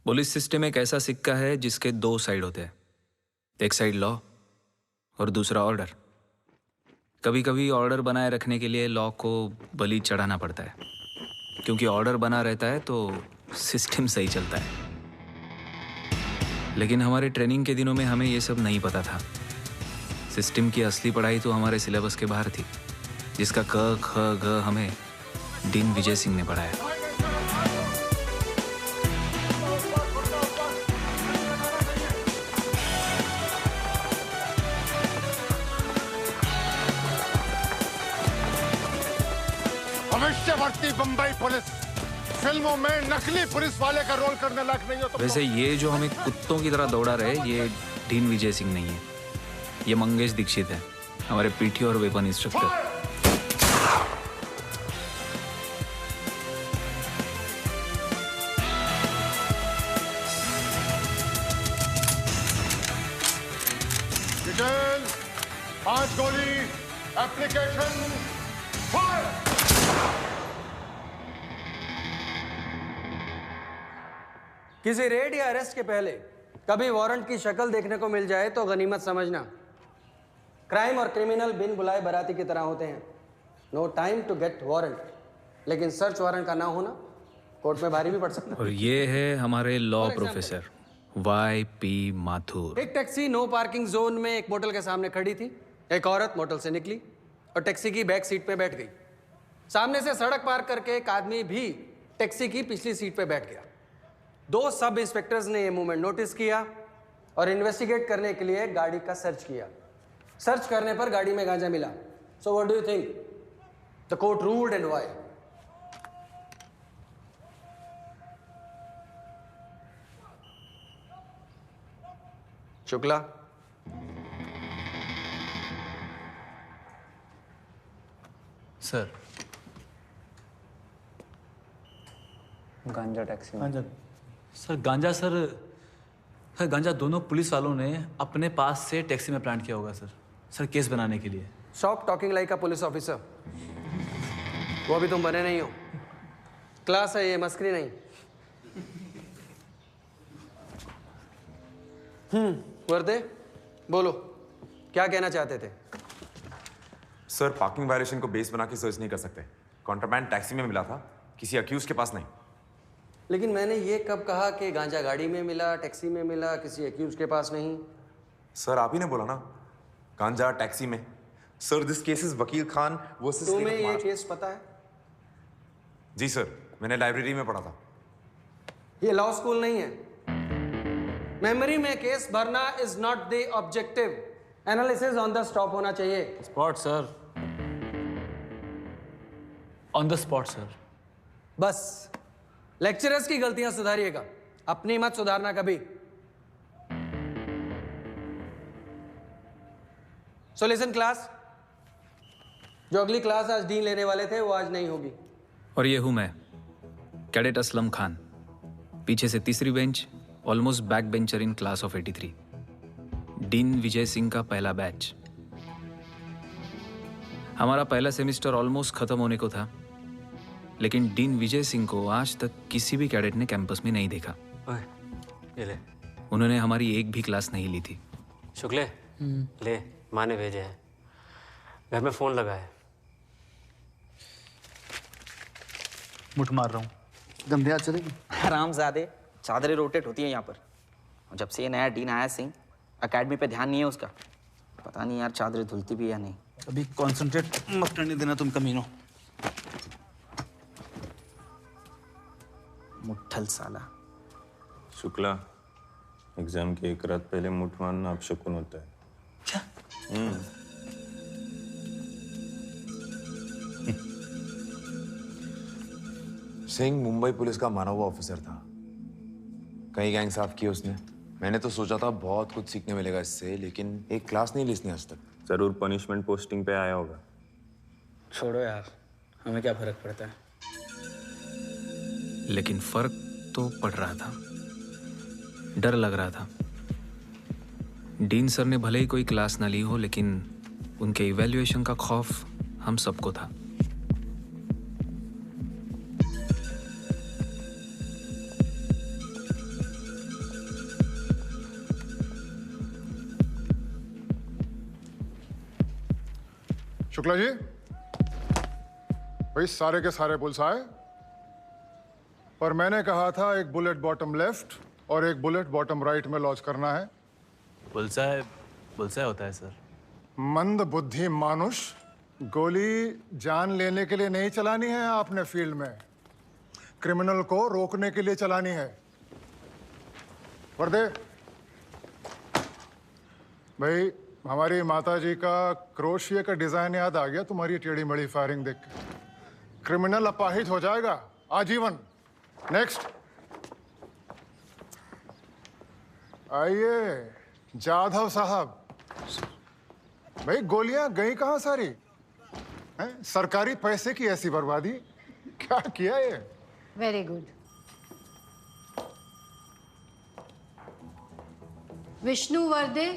Police system एक ऐसा सिक्का है जिसके दो साइड होते हैं, एक साइड लॉ और दूसरा ऑर्डर। कभी कभी ऑर्डर बनाए रखने के लिए लॉ को बलि चढ़ाना पड़ता है, क्योंकि ऑर्डर बना रहता है तो सिस्टम सही चलता है। लेकिन हमारे ट्रेनिंग के दिनों में हमें ये सब नहीं पता था। सिस्टम की असली पढ़ाई तो हमारे सिलेबस के बाहर थी, जिसका क ख ग हमें डीन विजय सिंह ने पढ़ाया। भविष्यवर्ती बंबई पुलिस फिल्मों में नकली पुलिस वाले का रोल करने लायक नहीं हो तो। वैसे ये जो हमें कुत्तों की तरह दौड़ा रहे, ये डीन विजय सिंह नहीं है, ये मंगेश दीक्षित है, हमारे पीटी और वेपन इंस्ट्रक्टर। डिटेल 5 गोली, एप्लीकेशन फायर। किसी रेड या अरेस्ट के पहले कभी वारंट की शक्ल देखने को मिल जाए तो गनीमत समझना। क्राइम और क्रिमिनल बिन बुलाए बराती की तरह होते हैं। No time to get warrant, लेकिन सर्च वारंट का ना होना कोर्ट में भारी भी पड़ सकता है। और ये है हमारे लॉ प्रोफेसर YP माथुर। एक टैक्सी नो पार्किंग जोन में एक मोटल के सामने खड़ी थी। एक औरत मोटल से निकली और टैक्सी की बैक सीट पे बैठ गई। सामने से सड़क पार करके एक आदमी भी टैक्सी की पिछली सीट पे बैठ गया। 2 सब इंस्पेक्टर्स ने ये मूवमेंट नोटिस किया और इन्वेस्टिगेट करने के लिए गाड़ी का सर्च किया। सर्च करने पर गाड़ी में गांजा मिला। So what do you think the court ruled and why? Shukla, sir. गांजा टैक्सी में। गांजा सर, गांजा सर गांजा दोनों पुलिस वालों ने अपने पास से टैक्सी में प्लांट किया होगा सर केस बनाने के लिए। स्टॉप टॉकिंग लाइक अ पुलिस ऑफिसर। वो अभी तुम बने नहीं हो। क्लास है ये, मस्करी नहीं। वर्दे, बोलो क्या कहना चाहते थे? सर, पार्किंग वायलेशन को बेस बना के सर्च नहीं कर सकते। कॉन्ट्राबैंड टैक्सी में मिला था, किसी अक्यूज के पास नहीं। लेकिन मैंने ये कब कहा कि गांजा गाड़ी में मिला, टैक्सी में मिला, किसी एक्यूज के पास नहीं? सर, आप ही ने बोला ना, गांजा टैक्सी में। सर, दिस केस इज वकील खान वर्सेस। तुम्हें ये केस पता है? जी सर, मैंने लाइब्रेरी में पढ़ा था। ये लॉ स्कूल नहीं है। मेमोरी में केस भरना is not the objective. Analysis on the stop होना चाहिए। Spot sir, on the spot sir. बस लेक्चरर्स की गलतियां सुधारिएगा, अपनी मत सुधारना कभी। सो लिसन क्लास, जो अगली क्लास आज डीन लेने वाले थे वो आज नहीं होगी। और ये हूं मैं, कैडेट असलम खान, पीछे से तीसरी bench, almost back bencher in class of 83। Dean Vijay Singh का पहला बैच। हमारा पहला सेमेस्टर ऑलमोस्ट खत्म होने को था, लेकिन डीन विजय सिंह को आज तक किसी भी कैडेट ने कैंपस में नहीं देखा। ये ले। उन्होंने हमारी एक भी क्लास नहीं ली थी। शुक्ले, ले, माँ ने भेजे हैं। घर में फोन लगा है। मुठ मार रहा हूँ। गंदे हाथ चलेगी। हरामजादे, चादरें रोटेट होती हैं यहाँ पर। और जब से ये नया डीन आया सिंह, एकेडमी पे ध्यान नहीं है उसका। पता नहीं यार चादरें धुलती भी या नहीं। अभी कंसंट्रेट मत करने देना तुम कमीनों। मुट्ठल साला। शुक्ला, एग्जाम के एक रात पहले मुठ मारना अपशकुन होता है। क्या? सिंह मुंबई पुलिस का माना हुआ ऑफिसर था। कई गैंग साफ किए उसने। मैंने तो सोचा था बहुत कुछ सीखने मिलेगा इससे, लेकिन एक क्लास नहीं ली इसने आज तक। जरूर पनिशमेंट पोस्टिंग पे आया होगा। छोड़ो यार, हमें क्या फर्क पड़ता है। लेकिन फर्क तो पड़ रहा था, डर लग रहा था। डीन सर ने भले ही कोई क्लास ना ली हो, लेकिन उनके इवैल्यूएशन का खौफ हम सबको था। शुक्ला जी, भाई सारे के सारे पुलिस आए, पर मैंने कहा था एक बुलेट बॉटम लेफ्ट और एक बुलेट बॉटम राइट में लॉन्च करना है। बुलसाय होता है सर। मंद बुद्धि मानुष, गोली जान लेने के लिए नहीं चलानी है आपने फील्ड में, क्रिमिनल को रोकने के लिए चलानी है। वर्दे भाई, हमारी माताजी का क्रोशिया का डिजाइन याद आ गया तुम्हारी टेढ़ी मेढ़ी फायरिंग देख के। क्रिमिनल अपाहिज हो जाएगा आजीवन। नेक्स्ट आइए जाधव साहब। भाई गोलियां गई कहां सारी हैं? सरकारी पैसे की ऐसी बर्बादी, क्या किया ये? Very good. विष्णु वर्दे,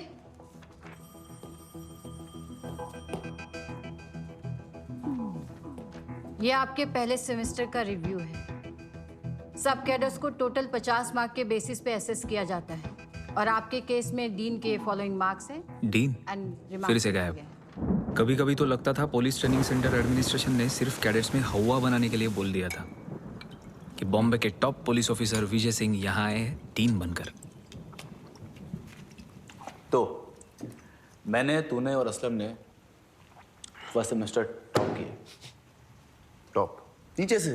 ये आपके पहले सेमेस्टर का रिव्यू है। सब कैडर्स को टोटल 50 मार्क के बेसिस पे असेस किया जाता है और आपके केस में डीन के फॉलोइंग मार्क्स हैं। डीन एंड फिर से गायब। कभी कभी तो लगता था पुलिस ट्रेनिंग सेंटर एडमिनिस्ट्रेशन ने सिर्फ कैडेट्स में हवा बनाने के लिए बोल दिया था कि बॉम्बे के top police officer Vijay Singh यहाँ आए हैं डीन बनकर। तो मैंने, तूने और असलम ने फर्स्ट सेमेस्टर टॉप किए। टॉप नीचे से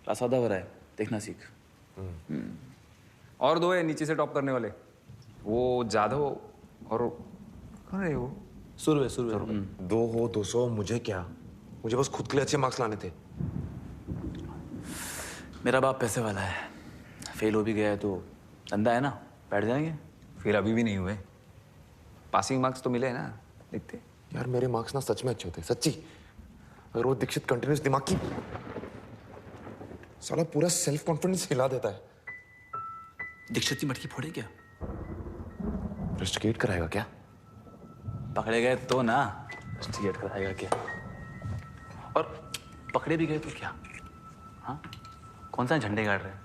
क्लास आधा भरा है, देखना सीख। और दो है नीचे से टॉप करने वाले, वो जाधव और कौन है वो? सुरवे। 2 हो 200 मुझे क्या, मुझे बस खुद के लिए अच्छे मार्क्स लाने थे। मेरा बाप पैसे वाला है, फेल हो भी गया है तो धंधा है ना, बैठ जाएंगे। फिर अभी भी नहीं हुए, पासिंग मार्क्स तो मिले हैं ना, देखते। यार मेरे मार्क्स ना सच में अच्छे होते, सच्ची। अगर वो दीक्षित कंटिन्यूस दिमाग की साला पूरा सेल्फ कॉन्फिडेंस हिला देता है। दीक्षित की मटकी फोड़े क्या? इन्वेस्टिगेट कराएगा क्या? पकड़े गए तो ना, इन्वेस्टिगेट कराएगा क्या? और पकड़े भी गए तो क्या? हाँ, कौन सा झंडे गाड़ रहे हैं?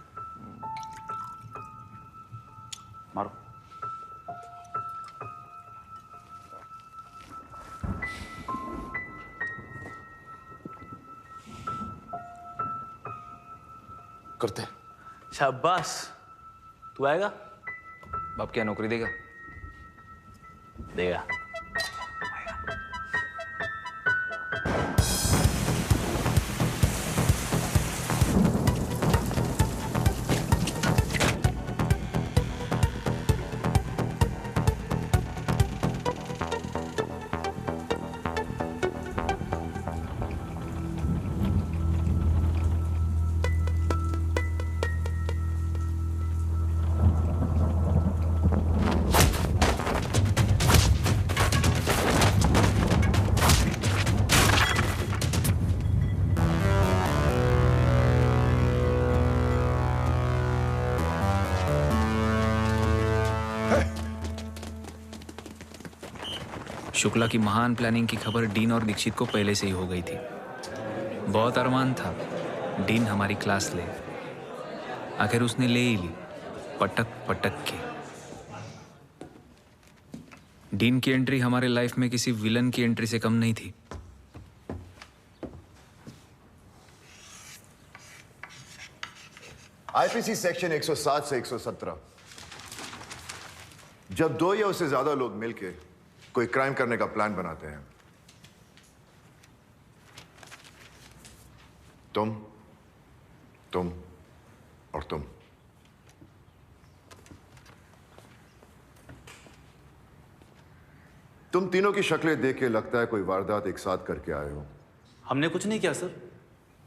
मारो। करते हैं। शाबाश, तू आएगा? बाप क्या नौकरी देगा? देगा। शुक्ला की महान प्लानिंग की खबर डीन और दीक्षित को पहले से ही हो गई थी। बहुत अरमान था डीन हमारी क्लास ले, आखिर उसने ले ही ली, पटक पटक के। डीन की एंट्री हमारे लाइफ में किसी विलन की एंट्री से कम नहीं थी। आईपीसी सेक्शन 107 से 117, जब 2 या उससे ज्यादा लोग मिलके कोई क्राइम करने का प्लान बनाते हैं, तुम और तुम, तुम तीनों की शक्लें देख के लगता है कोई वारदात एक साथ करके आए हो। हमने कुछ नहीं किया सर।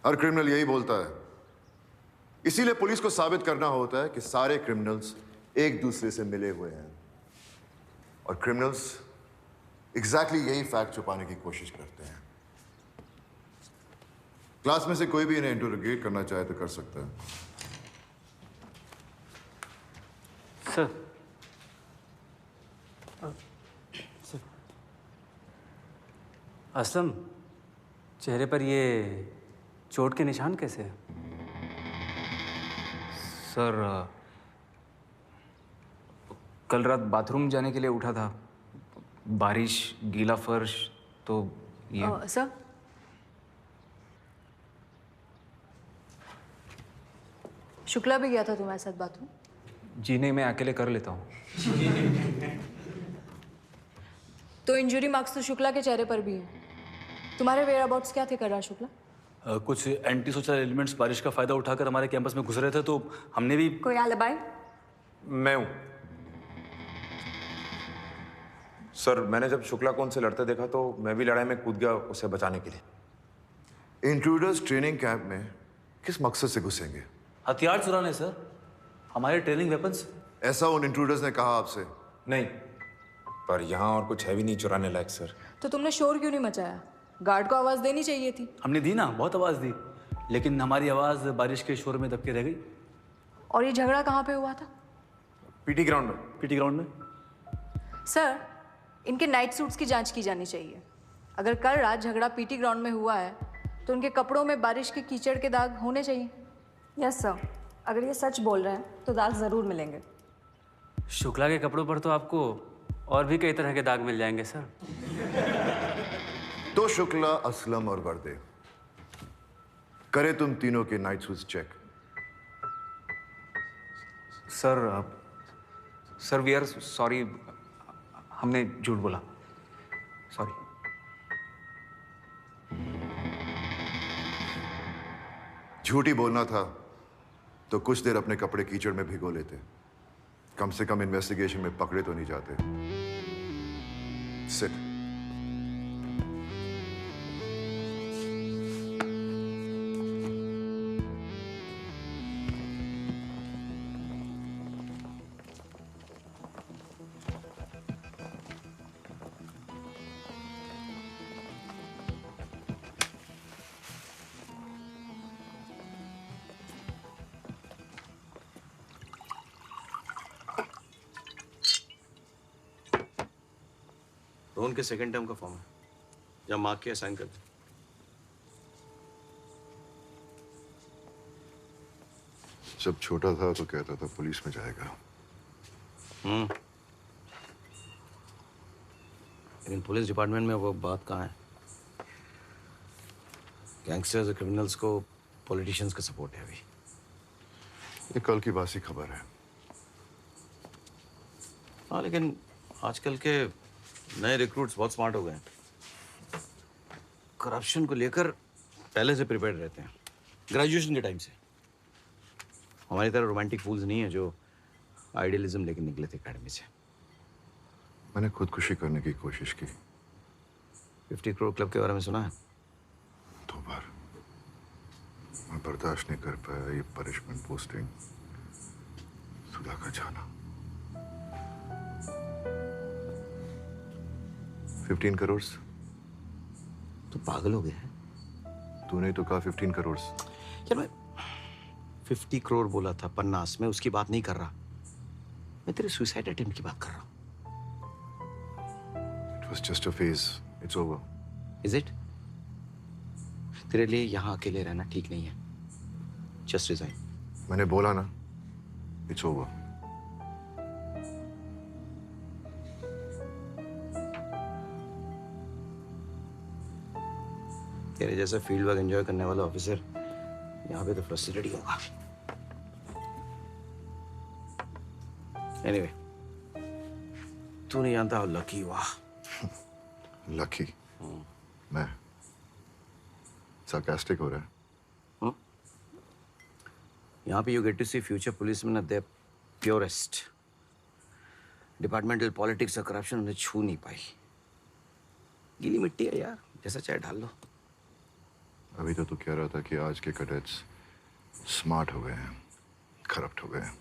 हर क्रिमिनल यही बोलता है, इसीलिए पुलिस को साबित करना होता है कि सारे क्रिमिनल्स एक दूसरे से मिले हुए हैं, और क्रिमिनल्स एग्जैक्टली यही फैक्ट छुपाने की कोशिश करते हैं। क्लास में से कोई भी इन्हें इंटरोगेट करना चाहे तो कर सकता है। सर, असलम, चेहरे पर ये चोट के निशान कैसे हैं? सर, कल रात बाथरूम जाने के लिए उठा था, बारिश, गीला फर्श, तो ये सर शुक्ला भी गया था तुम्हारे साथ बाथरूम? जी नहीं, मैं अकेले कर लेता हूँ। तो इंजरी मार्क्स तो शुक्ला के चेहरे पर भी हैं। तुम्हारे वेयर अबाउट्स क्या थे कर रहा शुक्ला? कुछ एंटी सोशल एलिमेंट्स बारिश का फायदा उठाकर हमारे कैंपस में घुस रहे थे, तो हमने भी। कोई आलिबाई? मैं हूं सर। मैंने जब शुक्ला को उनसे लड़ते देखा तो मैं भी लड़ाई में कूद गया उसे बचाने के लिए। इंट्रूडर्स ट्रेनिंग कैंप में किस मकसद से घुसेंगे? हथियार चुराने सर, हमारे ट्रेनिंग वेपन्स। ऐसा उन इंट्रूडर्स ने कहा आपसे? नहीं, पर यहाँ और कुछ है भी नहीं चुराने लायक सर। तो तुमने शोर क्यों नहीं मचाया? गार्ड को आवाज देनी चाहिए थी। हमने दी ना, बहुत आवाज दी, लेकिन हमारी आवाज बारिश के शोर में दबके रह गई। और ये झगड़ा कहाँ पे हुआ था? पीटी ग्राउंड में। पीटी ग्राउंड में। सर, इनके नाइट सूट्स की जांच की जानी चाहिए। अगर कल रात झगड़ा पीटी ग्राउंड में हुआ है तो उनके कपड़ों में बारिश के कीचड़ के दाग होने चाहिए। यस सर, अगर ये सच बोल रहे हैं तो दाग जरूर मिलेंगे। शुक्ला के कपड़ों पर तो आपको और भी कई तरह के दाग मिल जाएंगे सर। तो शुक्ला, असलम और वर्दे, करे तुम तीनों के night suits check. Sir we are sorry, हमने झूठ बोला, सॉरी। झूठ ही बोलना था तो कुछ देर अपने कपड़े कीचड़ में भिगो लेते, कम से कम इन्वेस्टिगेशन में पकड़े तो नहीं जाते। सिट। रोहन के सेकंड टर्म का फॉर्म है, या मार्क के साइन कर दे। जब छोटा था तो कहता था पुलिस में जाएगा। लेकिन पुलिस डिपार्टमेंट में वो बात कहाँ है? गैंगस्टर्स और क्रिमिनल्स को पॉलिटिशियंस का सपोर्ट है अभी। ये कल की बासी खबर है। हाँ, लेकिन आजकल के नए रिक्रूट्स बहुत स्मार्ट हो गए हैं। करप्शन को लेकर पहले से प्रिपेयर्ड रहते हैं, ग्रेजुएशन के टाइम से। हमारी तरह रोमांटिक फूल्स नहीं है जो आइडियलिज्म लेके निकले थे एकेडमी से। मैंने खुदकुशी करने की कोशिश की। 50 करोड़ क्लब के बारे में सुना है? 2 बार। मैं बर्दाश्त नहीं कर पाया ये पनिशमेंट पोस्टिंग, सुधा का जाना। 15 करोड़। तो पागल हो गया है? तूने तो कहा 15 करोड़। यार मैं 50 करोड़ बोला था पन्नास में, उसकी बात नहीं कर रहा। मैं तेरे सुसाइड अटेम्प्ट की बात कर रहा हूँ। It was just a phase. It's over. Is it? तेरे लिए यहाँ अकेले रहना ठीक नहीं है। Just resign. मैंने बोला ना, it's over. तेरे जैसा फील्ड वर्क एंजॉय करने वाला ऑफिसर यहाँ पे तो फ्रस्ट्रेटेड ही होगा। एनीवे, तू नहीं जानता how lucky you are. Lucky? मैं sarcastic हो रहा है? यहाँ पे you get to see future policemen at their purest. Departmental politics और करप्शन उन्हें छू नहीं पाई। गीली मिट्टी है यार, जैसा चाहे ढाल लो। अभी तो तू कह रहा था कि आज के कैडेट्स स्मार्ट हो गए हैं, करप्ट हो गए हैं।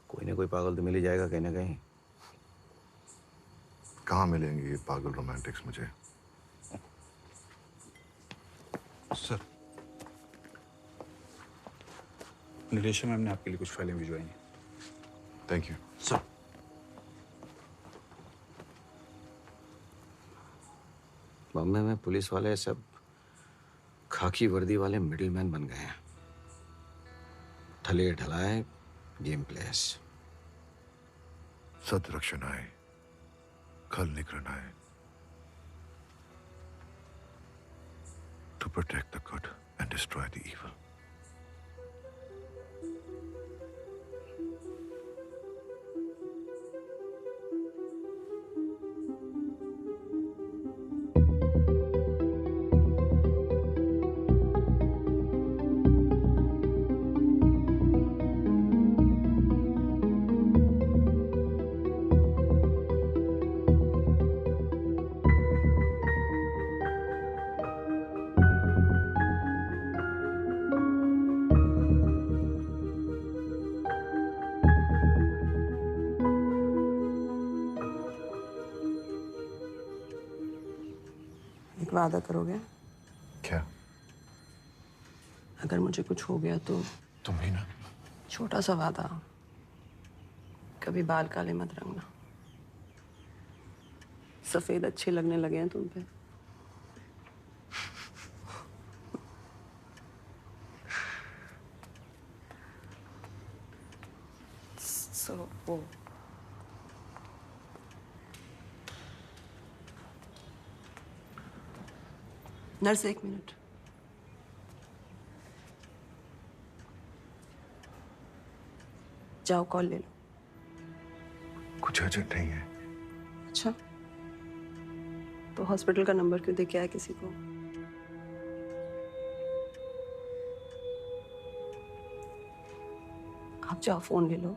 कोई ना कोई पागल तो मिल ही जाएगा कहीं ना कहीं। कहाँ मिलेंगे ये पागल रोमांटिक्स मुझे? सर, निदेशक मैम ने आपके लिए कुछ फाइलें भिजवाई हैं। Thank you sir. बॉम्बे में पुलिस वाले सब खाकी वर्दी वाले मिडिलमैन बन गए हैं। ठले ढलाए गेम प्लेयर्स। सत रक्षणाय, खल निकरणाय। protect the good and destroy the evil. एक वादा करोगे? क्या? अगर मुझे कुछ हो गया तो? तुम ही ना। छोटा सा वादा, कभी बाल काले मत रंगना। सफेद अच्छे लगने लगे हैं तुम पे। वो नर्स, 1 मिनट। जाओ कॉल ले लो। कुछ अर्जेंट नहीं है। अच्छा, तो हॉस्पिटल का नंबर क्यों दे के आया किसी को? आप जाओ फोन ले लो।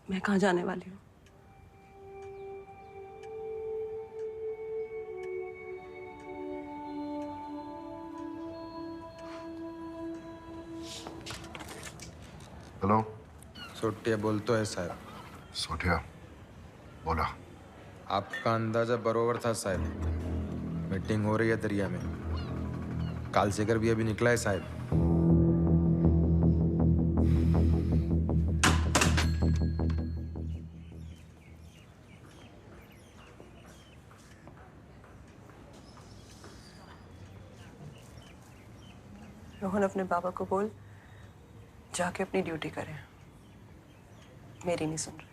मैं कहाँ जाने वाली हूँ? हेलो। सोटिया बोलतो है साहब। सोटिया बोला। आपका अंदाजा बरोबर था साहब। मीटिंग हो रही है दरिया में। कालसेकर भी अभी निकला है साहब। रोहन, अपने बाबा को बोल जाके अपनी ड्यूटी करें। मेरी नहीं सुन रही।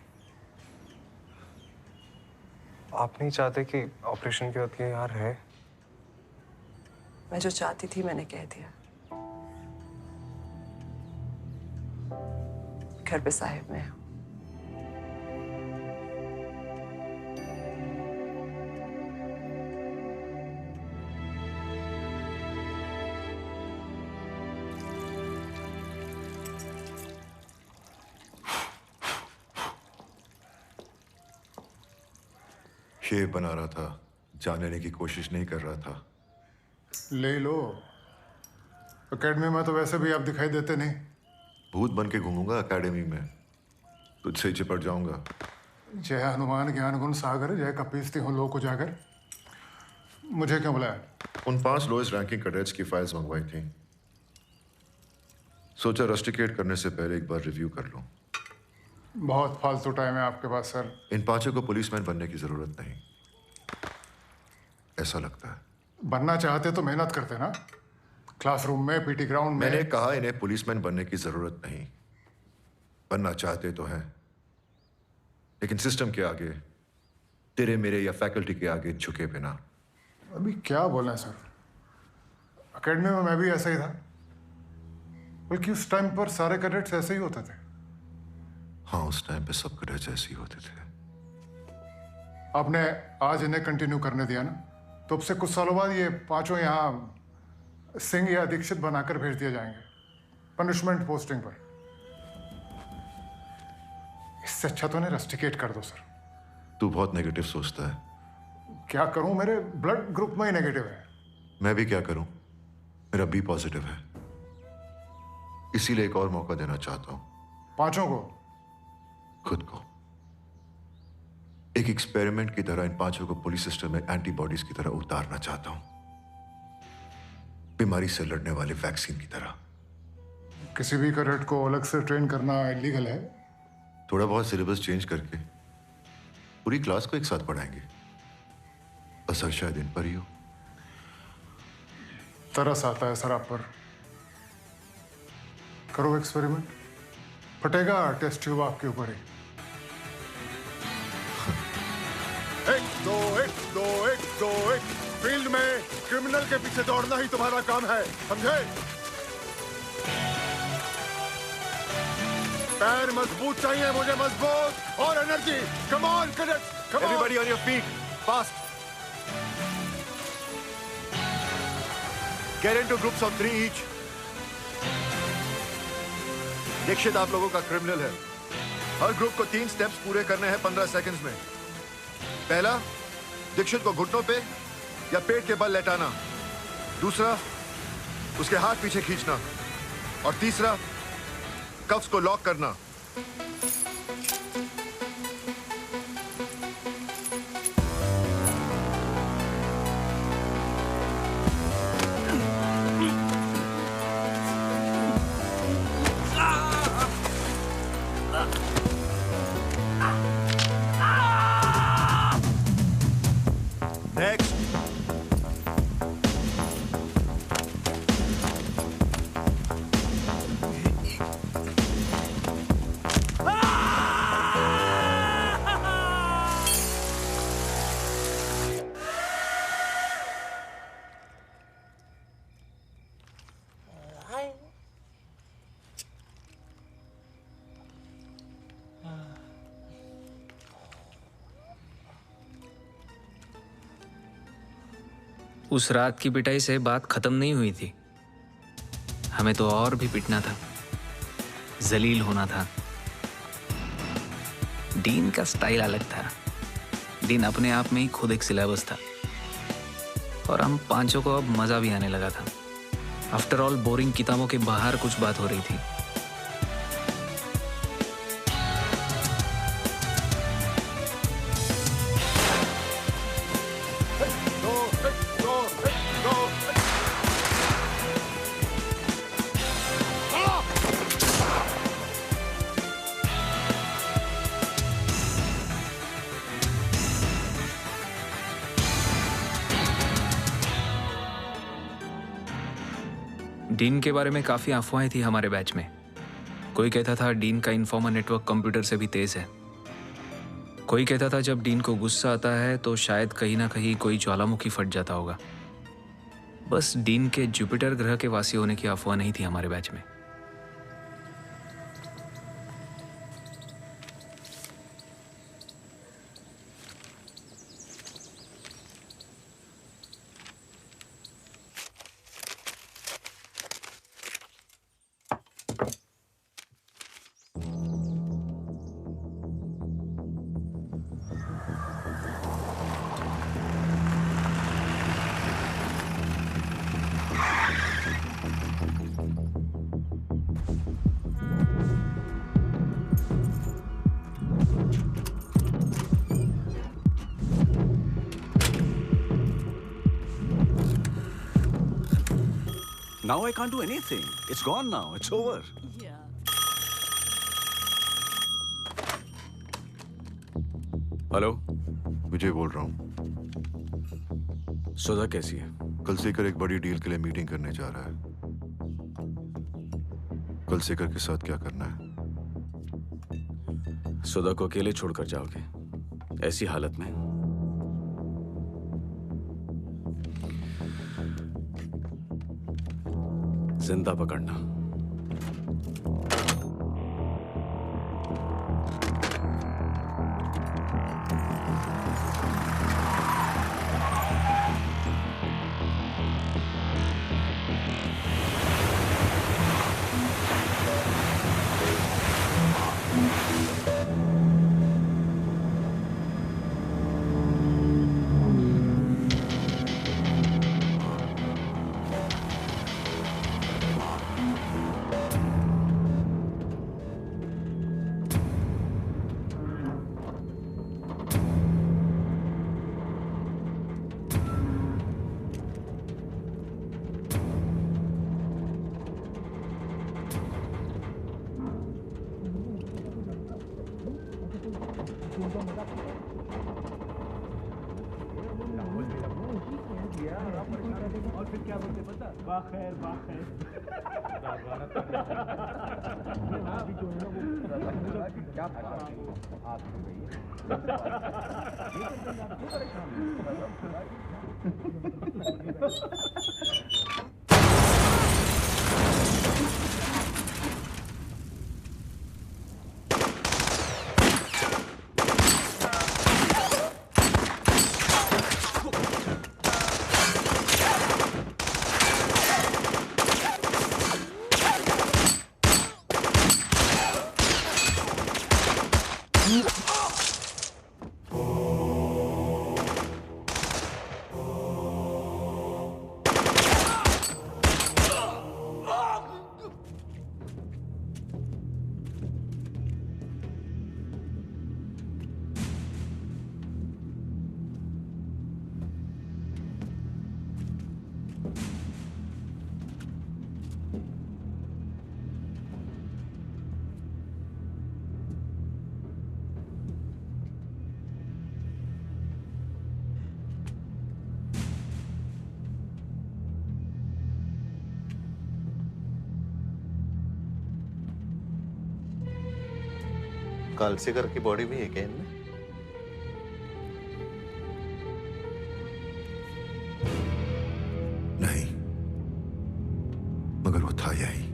आप नहीं चाहते कि ऑपरेशन के वक्त ये यार है? मैं जो चाहती थी मैंने कह दिया। घर पे साहिब में हूँ। शेव बना रहा था, जान लेने की कोशिश नहीं कर रहा था। ले लो। एकेडमी में तो वैसे भी आप दिखाई देते नहीं। भूत बन के घूमूंगा एकेडमी में, तुझसे ही चिपट जाऊंगा। जय हनुमान ज्ञान गुण सागर, जय कपीसती हूँ लोक उजागर। मुझे क्यों बुलाया? उन 5 लोएस्ट रैंकिंग कैडेट्स की फाइल्स मंगवाई थी। सोचा रस्टिकेट करने से पहले एक बार रिव्यू कर लूं। बहुत फालतू टाइम है आपके पास सर। इन 5 को पुलिसमैन बनने की जरूरत नहीं, ऐसा लगता है। बनना चाहते तो मेहनत करते ना, क्लासरूम में, पीटी ग्राउंड में। मैंने कहा इन्हें पुलिसमैन बनने की जरूरत नहीं। बनना चाहते तो हैं, लेकिन सिस्टम के आगे, तेरे मेरे या फैकल्टी के आगे झुके बिना। अभी क्या बोलें सर, एकेडमी में मैं भी ऐसा ही था। बल्कि उस टाइम पर सारे कैडेट्स ऐसे ही होते थे। हाँ, उस टाइम पे सब कैडेट्स ऐसे ही होते थे। आपने आज इन्हें कंटिन्यू करने दिया ना, तो अब से कुछ सालों बाद ये 5 यहाँ सिंह या दीक्षित बनाकर भेज दिए जाएंगे पनिशमेंट पोस्टिंग पर। इससे अच्छा तो इन्हें रस्टिकेट कर दो सर। तू बहुत नेगेटिव सोचता है। क्या करूं, मेरे ब्लड ग्रुप में ही नेगेटिव है। मैं भी क्या करूं, मेरा बी पॉजिटिव है। इसीलिए एक और मौका देना चाहता हूं। 5 को? खुद को। एक एक्सपेरिमेंट की तरह इन 5 को पुलिस सिस्टम में एंटीबॉडीज की तरह उतारना चाहता हूं, बीमारी से लड़ने वाले वैक्सीन की तरह। किसी भी कैडेट को अलग से ट्रेन करना इलीगल है। थोड़ा बहुत सिलेबस चेंज करके पूरी क्लास को एक साथ पढ़ाएंगे। असर शायद इन पर ही हो। तरस आता है सर आप पर। करो एक्सपेरिमेंट, फटेगा टेस्ट ट्यूब आपके ऊपर ही। 1 2 1 2 1 2 1 फील्ड में क्रिमिनल के पीछे दौड़ना ही तुम्हारा काम है, समझे? पैर मजबूत चाहिए मुझे, मजबूत और energy. Come on cadets, come on. Everybody on your feet, fast. Get into groups of 3 each. Dikshit आप लोगों का क्रिमिनल है। हर ग्रुप को 3 स्टेप्स पूरे करने हैं 15 सेकंड्स में। पहला, दीक्षित को घुटनों पे या पेट के बल लेटाना। दूसरा, उसके हाथ पीछे खींचना। और तीसरा, कफ्स को लॉक करना। Next. उस रात की पिटाई से बात खत्म नहीं हुई थी। हमें तो और भी पिटना था, जलील होना था। डीन का स्टाइल अलग था। डीन अपने आप में ही खुद एक सिलेबस था और हम पांचों को अब मजा भी आने लगा था। आफ्टर ऑल बोरिंग किताबों के बाहर कुछ बात हो रही थी। डीन के बारे में काफ़ी अफवाहें थी हमारे बैच में। कोई कहता था डीन का इन्फॉर्मर नेटवर्क कंप्यूटर से भी तेज है। कोई कहता था जब डीन को गुस्सा आता है तो शायद कहीं ना कहीं कोई ज्वालामुखी फट जाता होगा। बस डीन के जुपिटर ग्रह के वासी होने की अफवाह नहीं थी हमारे बैच में। Now I can't do anything. It's gone now. It's over. Hello, Vijay बोल रहा हूँ। सुधा कैसी है? कल सेकर एक बड़ी डील के लिए मीटिंग करने जा रहा है। कल सेकर के साथ क्या करना है? सुधा को अकेले छोड़कर जाओगे ऐसी हालत में? जिंदा पकड़ना। बाखैर कालसेकर की बॉडी भी है क्या इनमें? नहीं, मगर वो था यही।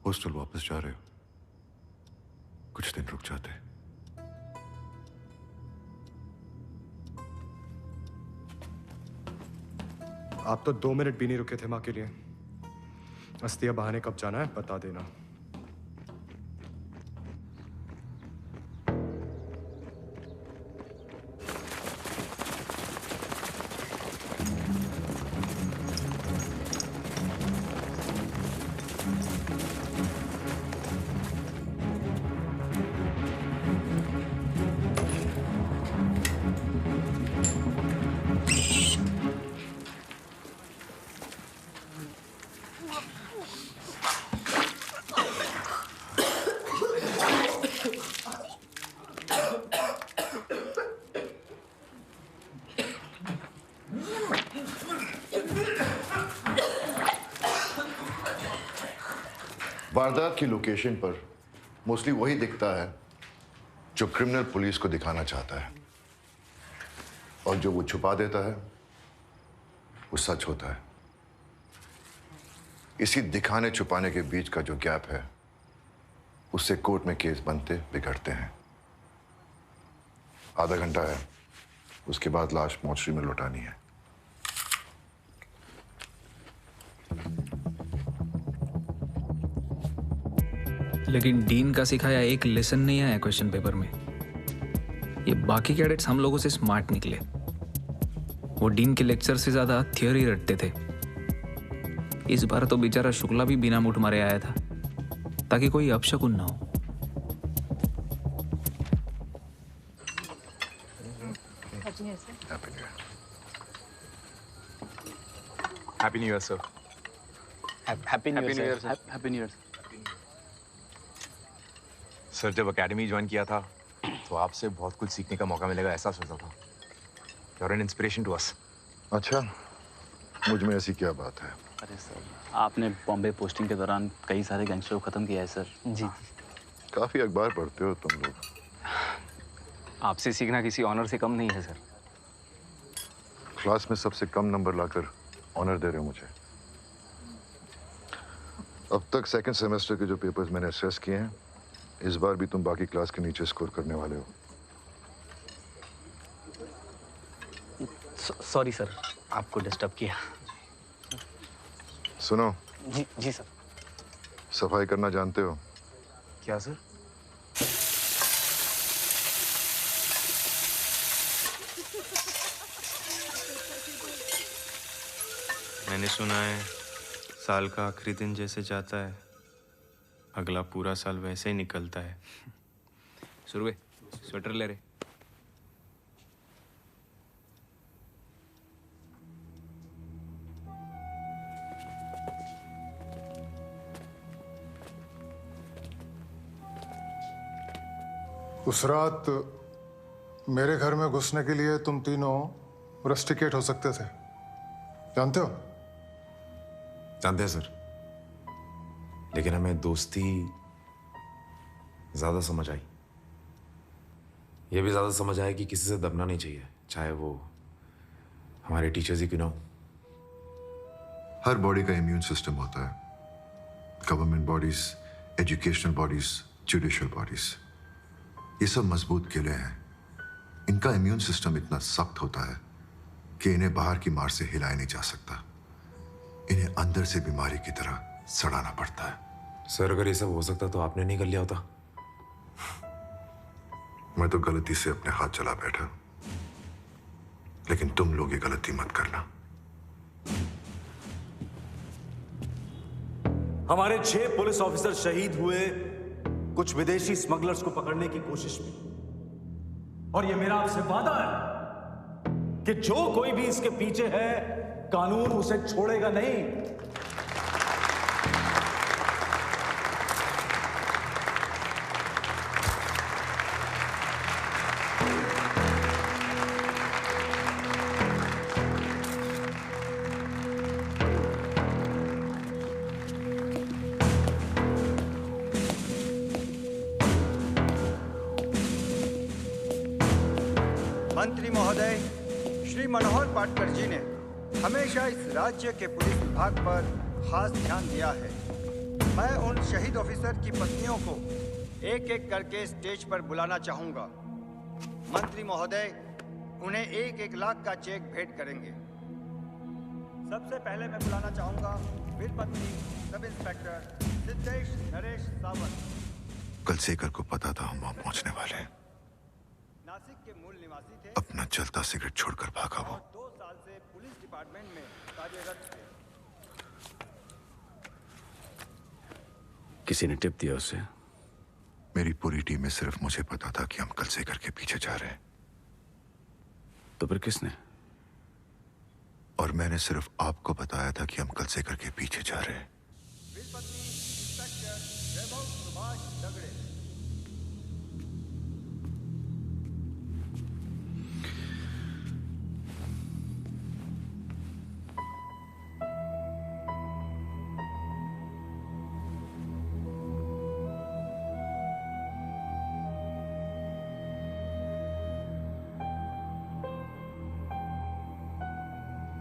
हॉस्टल वापस जा रहे हो? कुछ दिन रुक जाते। आप तो 2 मिनट भी नहीं रुके थे माँ के लिए। अस्तिया बहाने कब जाना है बता देना। वारदात की लोकेशन पर मोस्टली वही दिखता है जो क्रिमिनल पुलिस को दिखाना चाहता है, और जो वो छुपा देता है वो सच होता है। इसी दिखाने छुपाने के बीच का जो गैप है उससे कोर्ट में केस बनते बिगड़ते हैं। आधा घंटा है, उसके बाद लाश मोर्चरी में लौटानी है। लेकिन डीन का सिखाया एक लेसन नहीं आया क्वेश्चन पेपर में। ये बाकी कैडेट्स हम लोगों से स्मार्ट निकले। वो डीन के लेक्चर से ज्यादा थियोरी रटते थे। इस बार तो बेचारा शुक्ला भी बिना मुठ मारे आया था ताकि कोई अपशकुन ना हो। Happy new year sir. Happy new year sir. Happy new year sir. जब एकेडमी ज्वाइन किया था तो आपसे बहुत कुछ सीखने का मौका मिलेगा ऐसा सोचा था। You are an inspiration to us. अच्छा, मुझ में ऐसी क्या बात है? अरे सर, आपने बॉम्बे पोस्टिंग के दौरान कई सारे गैंगस्टर को खत्म किया है सर। जी काफी अखबार पढ़ते हो तुम लोग। आपसे सीखना किसी ऑनर से कम नहीं है सर। क्लास में सबसे कम नंबर लाकर ऑनर दे रहे हो मुझे। अब तक सेकंड सेमेस्टर के जो पेपर्स मैंने असेस किए हैं, इस बार भी तुम बाकी क्लास के नीचे स्कोर करने वाले हो। सॉरी सर, आपको डिस्टर्ब किया। सुनो। जी जी सर। सफाई करना जानते हो? क्या सर? मैंने सुना है साल का आखिरी दिन जैसे जाता है, अगला पूरा साल वैसे ही निकलता है। सुरवे, स्वेटर ले रे। उस रात मेरे घर में घुसने के लिए तुम तीनों रस्टिकेट हो सकते थे, जानते हो? जानते हैं सर, लेकिन हमें दोस्ती ज्यादा समझ आई। ये भी ज्यादा समझ आया कि किसी से दबना नहीं चाहिए, चाहे वो हमारे टीचर्स ही क्यों ना हो। हर बॉडी का इम्यून सिस्टम होता है। Government bodies, educational bodies, judicial bodies, ये सब मजबूत किले हैं। इनका इम्यून सिस्टम इतना सख्त होता है कि इन्हें बाहर की मार से हिलाया नहीं जा सकता। इन्हें अंदर से बीमारी की तरह सड़ाना पड़ता है। सर, अगर ये सब हो सकता तो आपने नहीं कर लिया होता। मैं तो गलती से अपने हाथ चला बैठा, लेकिन तुम लोग ये गलती मत करना। हमारे 6 पुलिस ऑफिसर शहीद हुए कुछ विदेशी स्मगलर्स को पकड़ने की कोशिश में, और ये मेरा आपसे वादा है कि जो कोई भी इसके पीछे है, कानून उसे छोड़ेगा नहीं। मंत्री महोदय श्री मनोहर पाटकर जी ने हमेशा इस राज्य के पुलिस विभाग पर खास ध्यान दिया है। मैं उन शहीद ऑफिसर की पत्नियों को एक एक करके स्टेज पर बुलाना चाहूंगा। मंत्री महोदय उन्हें 1-1 लाख का चेक भेंट करेंगे। सबसे पहले मैं बुलाना चाहूंगा वीरपत्नी सब इंस्पेक्टर सिद्धेश नरेश सावंत। कलसेकर को पता था हम वहां पहुंचने वाले हैं। नासिक के मूल निवासी थे। अपना चलता सिगरेट छोड़कर भागा वो। 2 साल से पुलिस डिपार्टमेंट में कार्यरत थे। किसी ने टिप दिया उसे? मेरी पूरी टीम में सिर्फ मुझे पता था कि हम कलसेकर के पीछे जा रहे हैं। तो फिर किसने? और मैंने सिर्फ आपको बताया था कि हम कलसेकर के पीछे जा रहे हैं।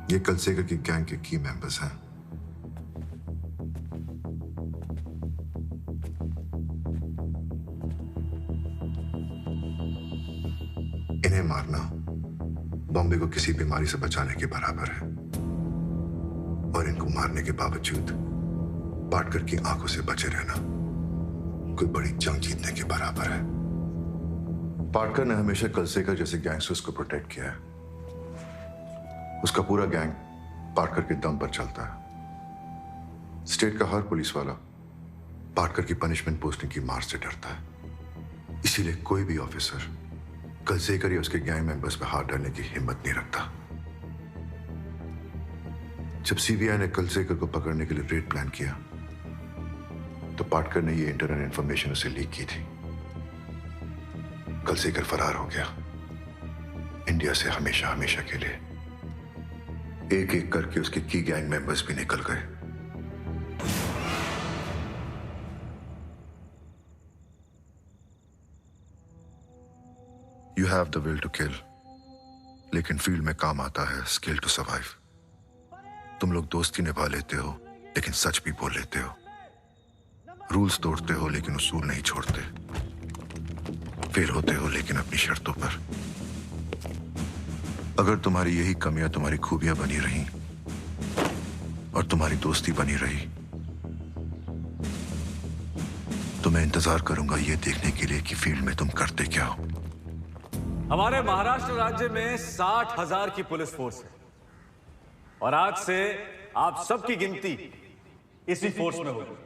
ये कलसेकर की गैंग के की मेंबर्स हैं। इन्हें मारना बॉम्बे को किसी बीमारी से बचाने के बराबर है, और इनको मारने के बावजूद पाटकर की आंखों से बचे रहना कोई बड़ी जंग जीतने के बराबर है। पाटकर ने हमेशा कलसेकर जैसे गैंगस्टर्स को प्रोटेक्ट किया है। उसका पूरा गैंग पाटकर के दम पर चलता है। स्टेट का हर पुलिस वाला पाटकर की पनिशमेंट पोस्टिंग की मार से डरता है। इसीलिए कोई भी ऑफिसर कलसेकर या उसके गैंग मेंबर्स पर हाथ डालने की हिम्मत नहीं रखता। जब सीबीआई ने कलसेकर को पकड़ने के लिए रेड प्लान किया, तो पाटकर ने ये इंटरनल इंफॉर्मेशन उसे लीक की थी। कलसेकर फरार हो गया इंडिया से हमेशा हमेशा के लिए। एक एक करके उसके की गैंग मेंबर्स भी निकल गए। You have the will to kill, लेकिन फील्ड में काम आता है स्किल टू सर्वाइव। तुम लोग दोस्ती निभा लेते हो लेकिन सच भी बोल लेते हो, रूल्स तोड़ते हो लेकिन उसूल नहीं छोड़ते, फेल होते हो लेकिन अपनी शर्तों पर। अगर तुम्हारी यही कमियां तुम्हारी खूबियां बनी रही और तुम्हारी दोस्ती बनी रही तो मैं इंतजार करूंगा ये देखने के लिए कि फील्ड में तुम करते क्या हो। हमारे महाराष्ट्र राज्य में 60,000 की पुलिस फोर्स है और आज से आप सबकी गिनती इसी फोर्स में होगी।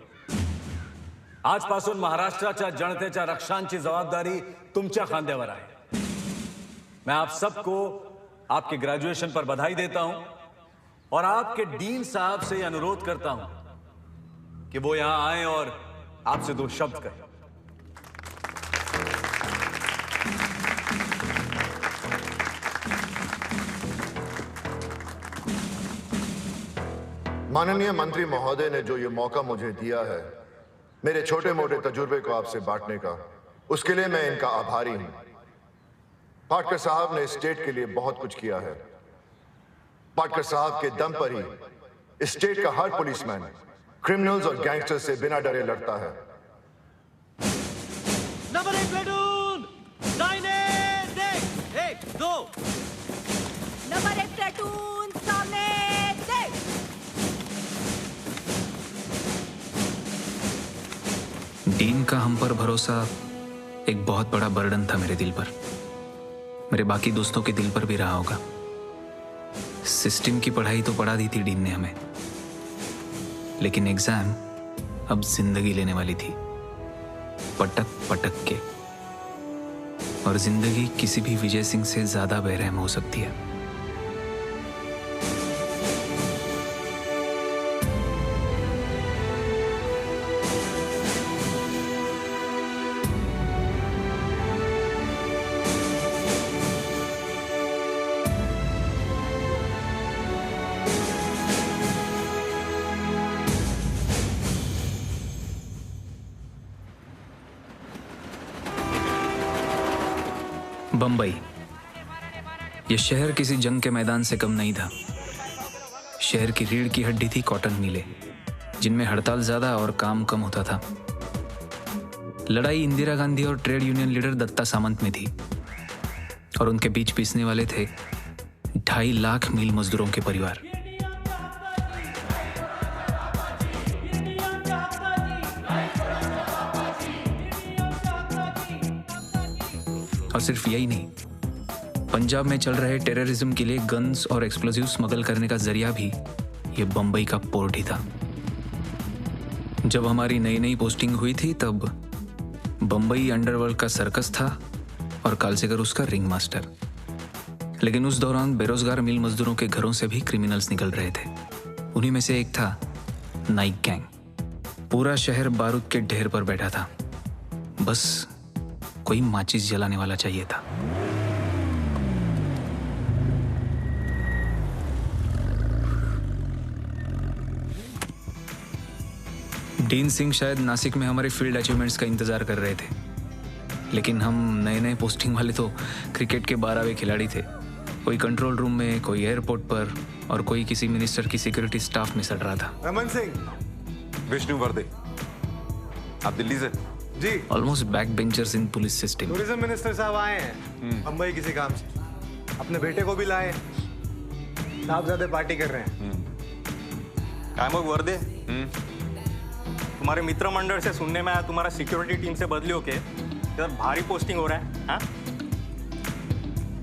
आजपासून महाराष्ट्राच्या जनतेच्या रक्षांची जबाबदारी तुमच्या खांद्यावर आहे। मैं आप सबको आपके ग्रेजुएशन पर बधाई देता हूं और आपके डीन साहब से अनुरोध करता हूं कि वो यहां आए और आपसे 2 शब्द कहें। माननीय मंत्री महोदय ने जो ये मौका मुझे दिया है मेरे छोटे मोटे तजुर्बे को आपसे बांटने का, उसके लिए मैं इनका आभारी हूं। पाटकर साहब ने स्टेट के लिए बहुत कुछ किया है। पाटकर साहब के दम पर ही स्टेट का हर पुलिसमैन क्रिमिनल्स और गैंगस्टर्स से बिना डरे लड़ता है। नंबर 1 प्लेटून 1 2 नंबर 1 प्लेटून सामने देख। डीन का हम पर भरोसा एक बहुत बड़ा बर्डन था मेरे दिल पर, मेरे बाकी दोस्तों के दिल पर भी रहा होगा। सिस्टम की पढ़ाई तो पढ़ा दी थी डीन ने हमें, लेकिन एग्जाम अब जिंदगी लेने वाली थी, पटक पटक के। और जिंदगी किसी भी विजय सिंह से ज्यादा बेरहम हो सकती है। बंबई, यह शहर किसी जंग के मैदान से कम नहीं था। शहर की रीढ़ की हड्डी थी कॉटन मिलें, जिनमें हड़ताल ज्यादा और काम कम होता था। लड़ाई इंदिरा गांधी और ट्रेड यूनियन लीडर दत्ता सामंत में थी और उनके बीच पीसने वाले थे 2.5 लाख मील मजदूरों के परिवार। और सिर्फ यही नहीं, पंजाब में चल रहे टेररिज्म के लिए गन्स और एक्सप्लोजिव स्मगल करने का जरिया भी ये बंबई का पोर्ट ही था। जब हमारी नई नई पोस्टिंग हुई थी तब बंबई अंडरवर्ल्ड का सर्कस था और कालसेकर उसका रिंग मास्टर। लेकिन उस दौरान बेरोजगार मिल मजदूरों के घरों से भी क्रिमिनल्स निकल रहे थे। उन्हीं में से एक था नाइक गैंग। पूरा शहर बारूद के ढेर पर बैठा था, बस कोई माचिस जलाने वाला चाहिए था। डीन सिंह शायद नासिक में हमारे फील्ड अचीवमेंट्स का इंतजार कर रहे थे, लेकिन हम नए नए पोस्टिंग वाले तो क्रिकेट के 12वें खिलाड़ी थे। कोई कंट्रोल रूम में, कोई एयरपोर्ट पर और कोई किसी मिनिस्टर की सिक्योरिटी स्टाफ में सड़ रहा था। रमन सिंह, विष्णु वर्दे, आप दिल्ली से? जी। ऑलमोस्ट बैक बेंचर्स इन पुलिस सिस्टम। टूरिज्म मिनिस्टर साहब आए हैं मुंबई किसी काम से, अपने बेटे को भी लाए, साहबजादे पार्टी कर रहे हैं। काय मग वर्दे, तुम्हारे मित्र मंडल से सुनने में आया तुम्हारा सिक्योरिटी टीम से बदली होके इधर भारी पोस्टिंग हो रहा है। हाँ?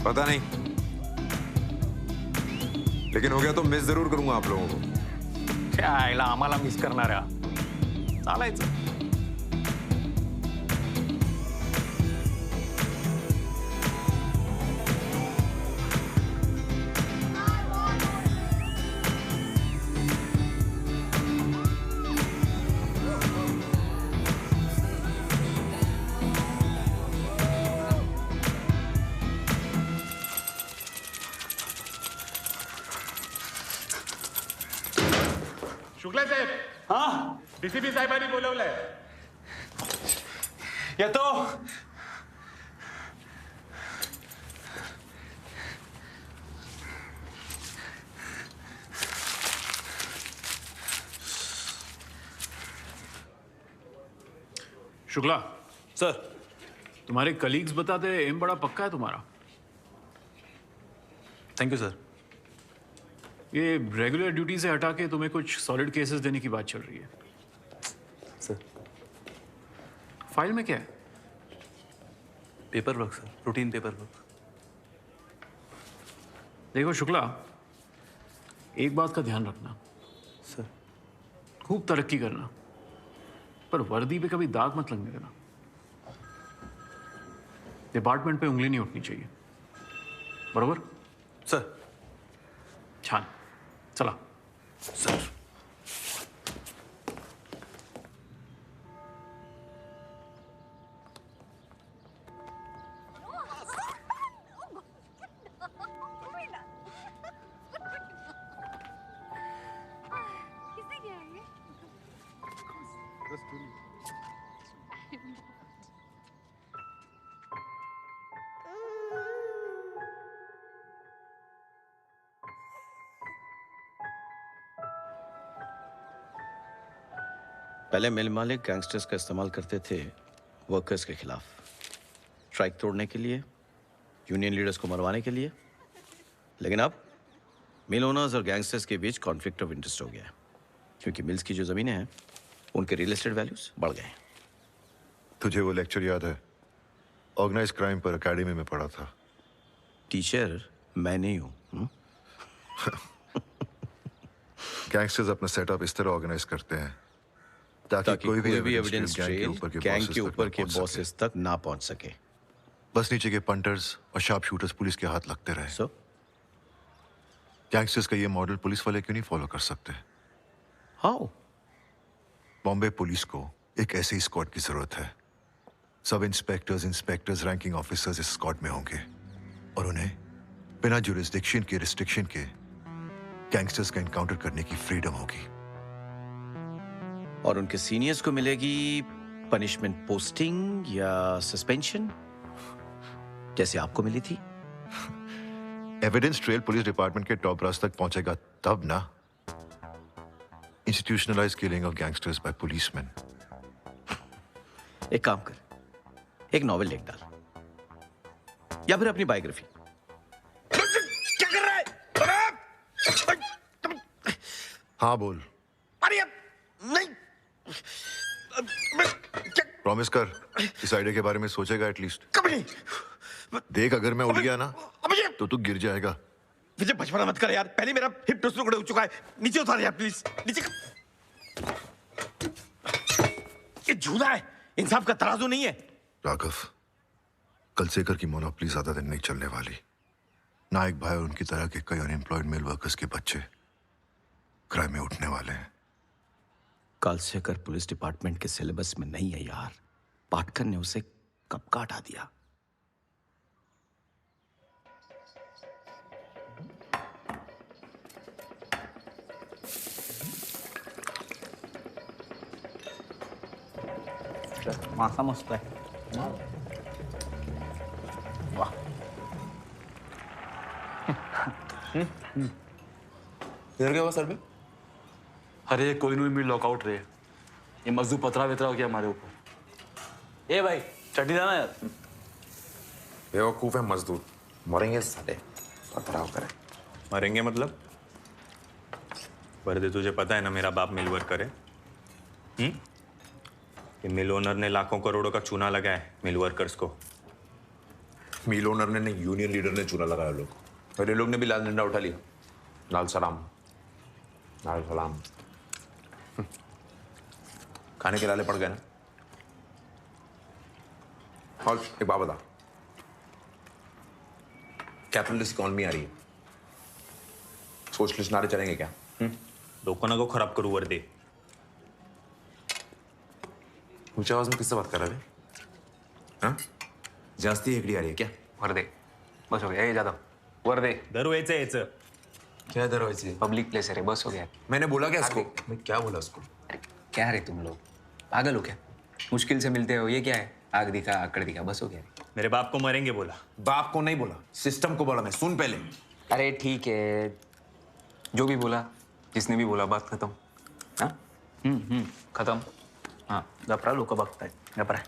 पता नहीं, लेकिन हो गया तो मिस जरूर करूंगा आप लोगों को। क्या आयला आम्हाला मिस करणाऱ्या, चालायचं। शुक्ला साहेब, हाँ डीसीपी साहेबांनी बोलवलंय. येतो. शुक्ला सर, तुम्हारे कलीग्स बताते हैं एम बड़ा पक्का है तुम्हारा। Thank you sir. ये रेगुलर ड्यूटी से हटा के तुम्हें कुछ सॉलिड केसेस देने की बात चल रही है सर। फाइल में क्या है? Paper work sir, routine paper work. देखो शुक्ला, एक बात का ध्यान रखना सर। खूब तरक्की करना, पर वर्दी पे कभी दाग मत लगने देना। डिपार्टमेंट पे उंगली नहीं उठनी चाहिए, बरोबर? सर। छान, चला। सर। पहले मिल मालिक गैंगस्टर्स का इस्तेमाल करते थे वर्कर्स के खिलाफ, स्ट्राइक तोड़ने के लिए, यूनियन लीडर्स को मरवाने के लिए। लेकिन अब मिल ओनर्स और गैंगस्टर्स के बीच कॉन्फ्लिक्ट ऑफ इंटरेस्ट हो गया है, क्योंकि मिल्स की जो ज़मीनें हैं उनके रियल एस्टेट वैल्यूज बढ़ गए हैं। तुझे वो लेक्चर याद है? ऑर्गेनाइज क्राइम पर एकेडमी में पढ़ा था। टीचर मैं नहीं हूँ। गैंगस्टर्स अपना सेटअप इस तरह ऑर्गेनाइज करते हैं ताकि कोई भी एविडेंस ट्रेल गैंग के ऊपर के बॉसेस तक ना पहुंच सके। बस नीचे के पंटर्स और शार्प शूटर्स पुलिस के हाथ लगते रहे। गैंगस्टर्स का ये मॉडल पुलिस वाले क्यों नहीं फॉलो कर सकते? हाउ? बॉम्बे पुलिस को एक ऐसी स्क्वाड की जरूरत है। सब इंस्पेक्टर्स, रैंकिंग ऑफिसर्स इस स्क्वाड में होंगे और उन्हें बिना जुरिस्डिक्शन के, रिस्ट्रिक्शन के गैंगस्टर्स का एनकाउंटर करने की फ्रीडम होगी। और उनके सीनियर्स को मिलेगी पनिशमेंट, पोस्टिंग या सस्पेंशन, जैसे आपको मिली थी। एविडेंस ट्रेल पुलिस डिपार्टमेंट के टॉप ब्रास तक पहुंचेगा तब ना। Institutionalize killing of gangsters by policeman. एक काम कर, एक नॉवेल लिख डाल या फिर अपनी बायोग्राफी। क्या कर रहा है? हाँ बोल। अरे नहीं, प्रॉमिस कर इस आइडिया के बारे में सोचेगा एटलीस्ट। कभी नहीं। देख अगर मैं उड़ गया ना तो तू गिर जाएगा। मुझे बचपना मत कर यार, पहले मेरा हिप टुकड़े हो चुका है। नीचे उतार यार प्लीज, नीचे। ये झूला है, इंसाफ का तराजू नहीं है। राघव, कलसेकर की मोनोपोली ज्यादा दिन नहीं चलने वाली। नायक भाई और उनकी तरह के कई अनएम्प्लॉयड मिल वर्कर्स के बच्चे क्राइम में उठने वाले हैं। कलसेकर पुलिस डिपार्टमेंट के सिलेबस में नहीं है यार। पाटकर ने उसे कब का हटा दिया। मासा मस्त है। वाह। इधर क्या हुआ सर में? अरे कोई नहीं मिल लॉकआउट रहे। ये मजदूर पतरा वेतरा हो गया हमारे ऊपर। ए भाई चट्टी जाना यार। बेवकूफ है मजदूर, मरेंगे साले। पथराव करे। मरेंगे मतलब? वर्दे तुझे पता है ना मेरा बाप मिल वर्कर है। कि मिल ओनर ने लाखों करोड़ों का चूना लगाया है मिल वर्कर्स को। मिल ओनर ने नहीं, यूनियन लीडर ने चूना लगाया लोग। और ये लोग ने भी लाल झंडा उठा लिया। लाल सलाम, लाल सलाम। खाने के लाले पड़ गए ना। और एक बात बता, कैपिटलिस्ट इकोनॉमी आ रही है, सोशलिस्ट नारे चलेंगे क्या? लोगों को खराब करूँ वर्दे। ऊंची आवाज में किससे बात कर रहे हैं? हाँ? जास्ती हेकड़ी आ रही है क्या? वर्दे बस हो गया। ये जादव वर्दे दरवाजे क्या दरवाजे? पब्लिक प्लेस है रे, बस हो गया। मैंने बोला क्या इसको? मैं क्या बोला उसको? अरे क्या रे तुम लोग, पागल हो क्या? मुश्किल से मिलते हो, ये क्या है? आग दिखा आकड़ दिखा, बस हो गया। मेरे बाप को मरेंगे बोला। बाप को नहीं बोला, सिस्टम को बोला मैं। सुन पहले। अरे ठीक है, जो भी बोला, जिसने भी बोला, बात खत्म। हाँ खत्म। हाँ घबरा लोग का वक्त है। घबरा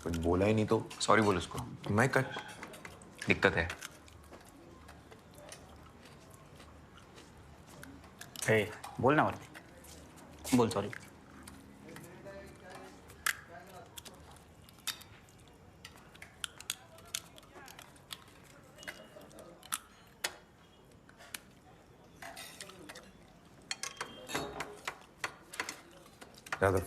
कुछ बोला ही नहीं तो सॉरी बोल उसको। मैं कट दिक्कत है। ए, बोल ना और बोल सॉरी। यादव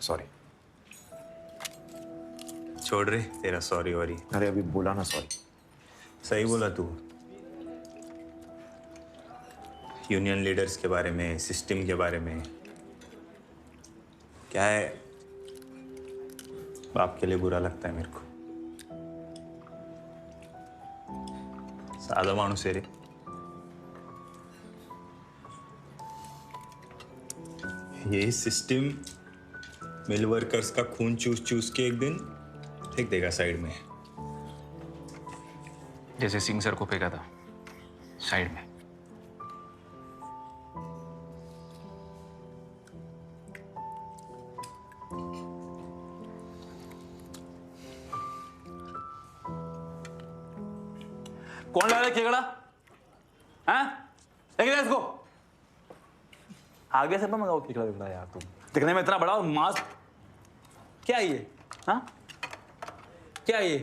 सॉरी। छोड़ रे तेरा सॉरी वॉरी। अरे अभी बोला ना सॉरी। सही बोला तू। यूनियन लीडर्स के बारे में, सिस्टम के बारे में। क्या है, बाप के लिए बुरा लगता है मेरे को। साधा माणूस है रे। ये सिस्टम मिल वर्कर्स का खून चूस चूस के एक दिन फेंक देगा साइड में, जैसे सिंह सर को फेंका था साइड में। कौन ला रहा है केकड़ा? हैं? लेके जा इसको। आगे से मत मंगाओ केकड़ा वेकड़ा यार तुम। दिखने में इतना बड़ा और मास्क। क्या है ये? हाँ? क्या है ये?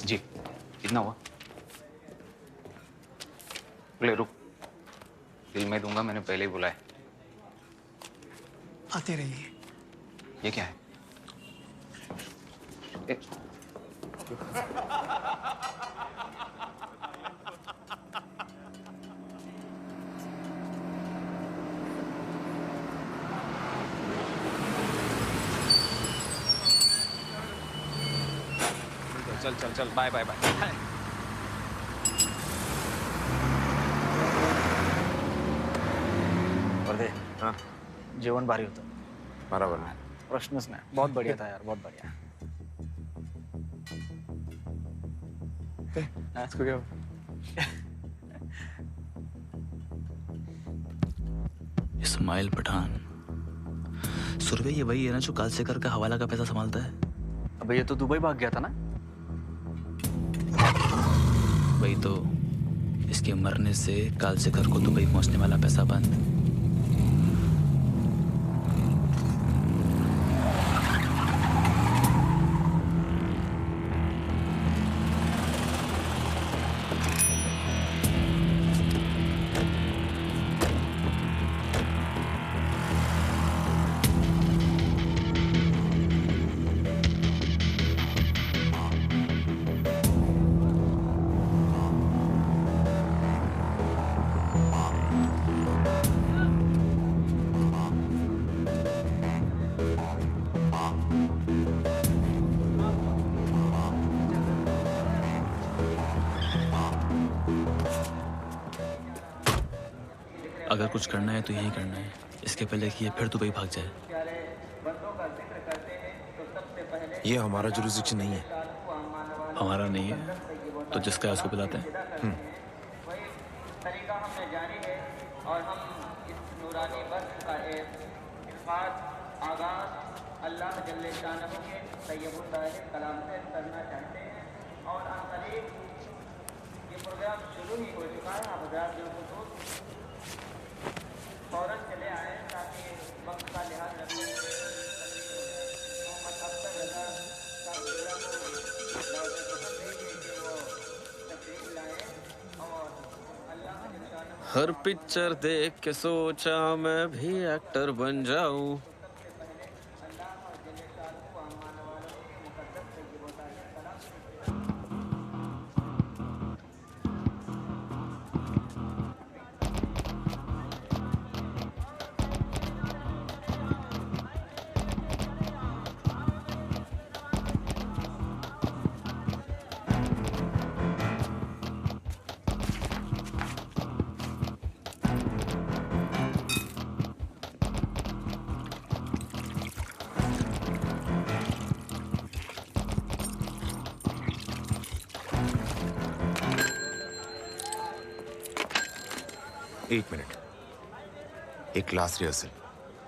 जी कितना हुआ? ले रुक, बिल मैं दूंगा, मैंने पहले ही बुलाया। आते रहिए। ये क्या है? चल चल चल, बाय बाय बाय। वर्दे, हाँ जेवण भारी होतं। बराबर ना। प्रश्नच नाही। बहुत बढ़िया था यार, बहुत बढ़िया। इसको क्या? इस्माइल पठान। सुरवे ये वही है ना जो कालसेकर का हवाला का पैसा संभालता है? अबे ये तो दुबई भाग गया था ना? वही तो, इसके मरने से कालसेकर को दुबई पहुंचने वाला पैसा बंद। अगर कुछ करना है तो यही करना है, इसके पहले कि ये फिर दुबई भाग जाए। ये हमारा जुरिस्डिक्शन नहीं है। हमारा नहीं है तो जिसका है उसको बुलाते हैं। तरीका हमने जारी है और हम इस नूरानी बस का एक आगाज अल्लाह जल्ले शानहू के तैयबुल्लाह कलाम से करना चाहते हैं और अनकरीब ये प्रोग्राम शुरू ही हो चुका है। आप हज़रात जो फौरन चले आए ताकि वक्त का लिहाज रखते हुए मोहम्मद अख्तर रजा का प्रोग्राम को दावत पसंद है कि वो तशरीफ लाए और अल्लाह हर पिक्चर देख के सोचा मैं भी एक्टर बन जाऊं। एक मिनट, एक क्लास रिहर्सल।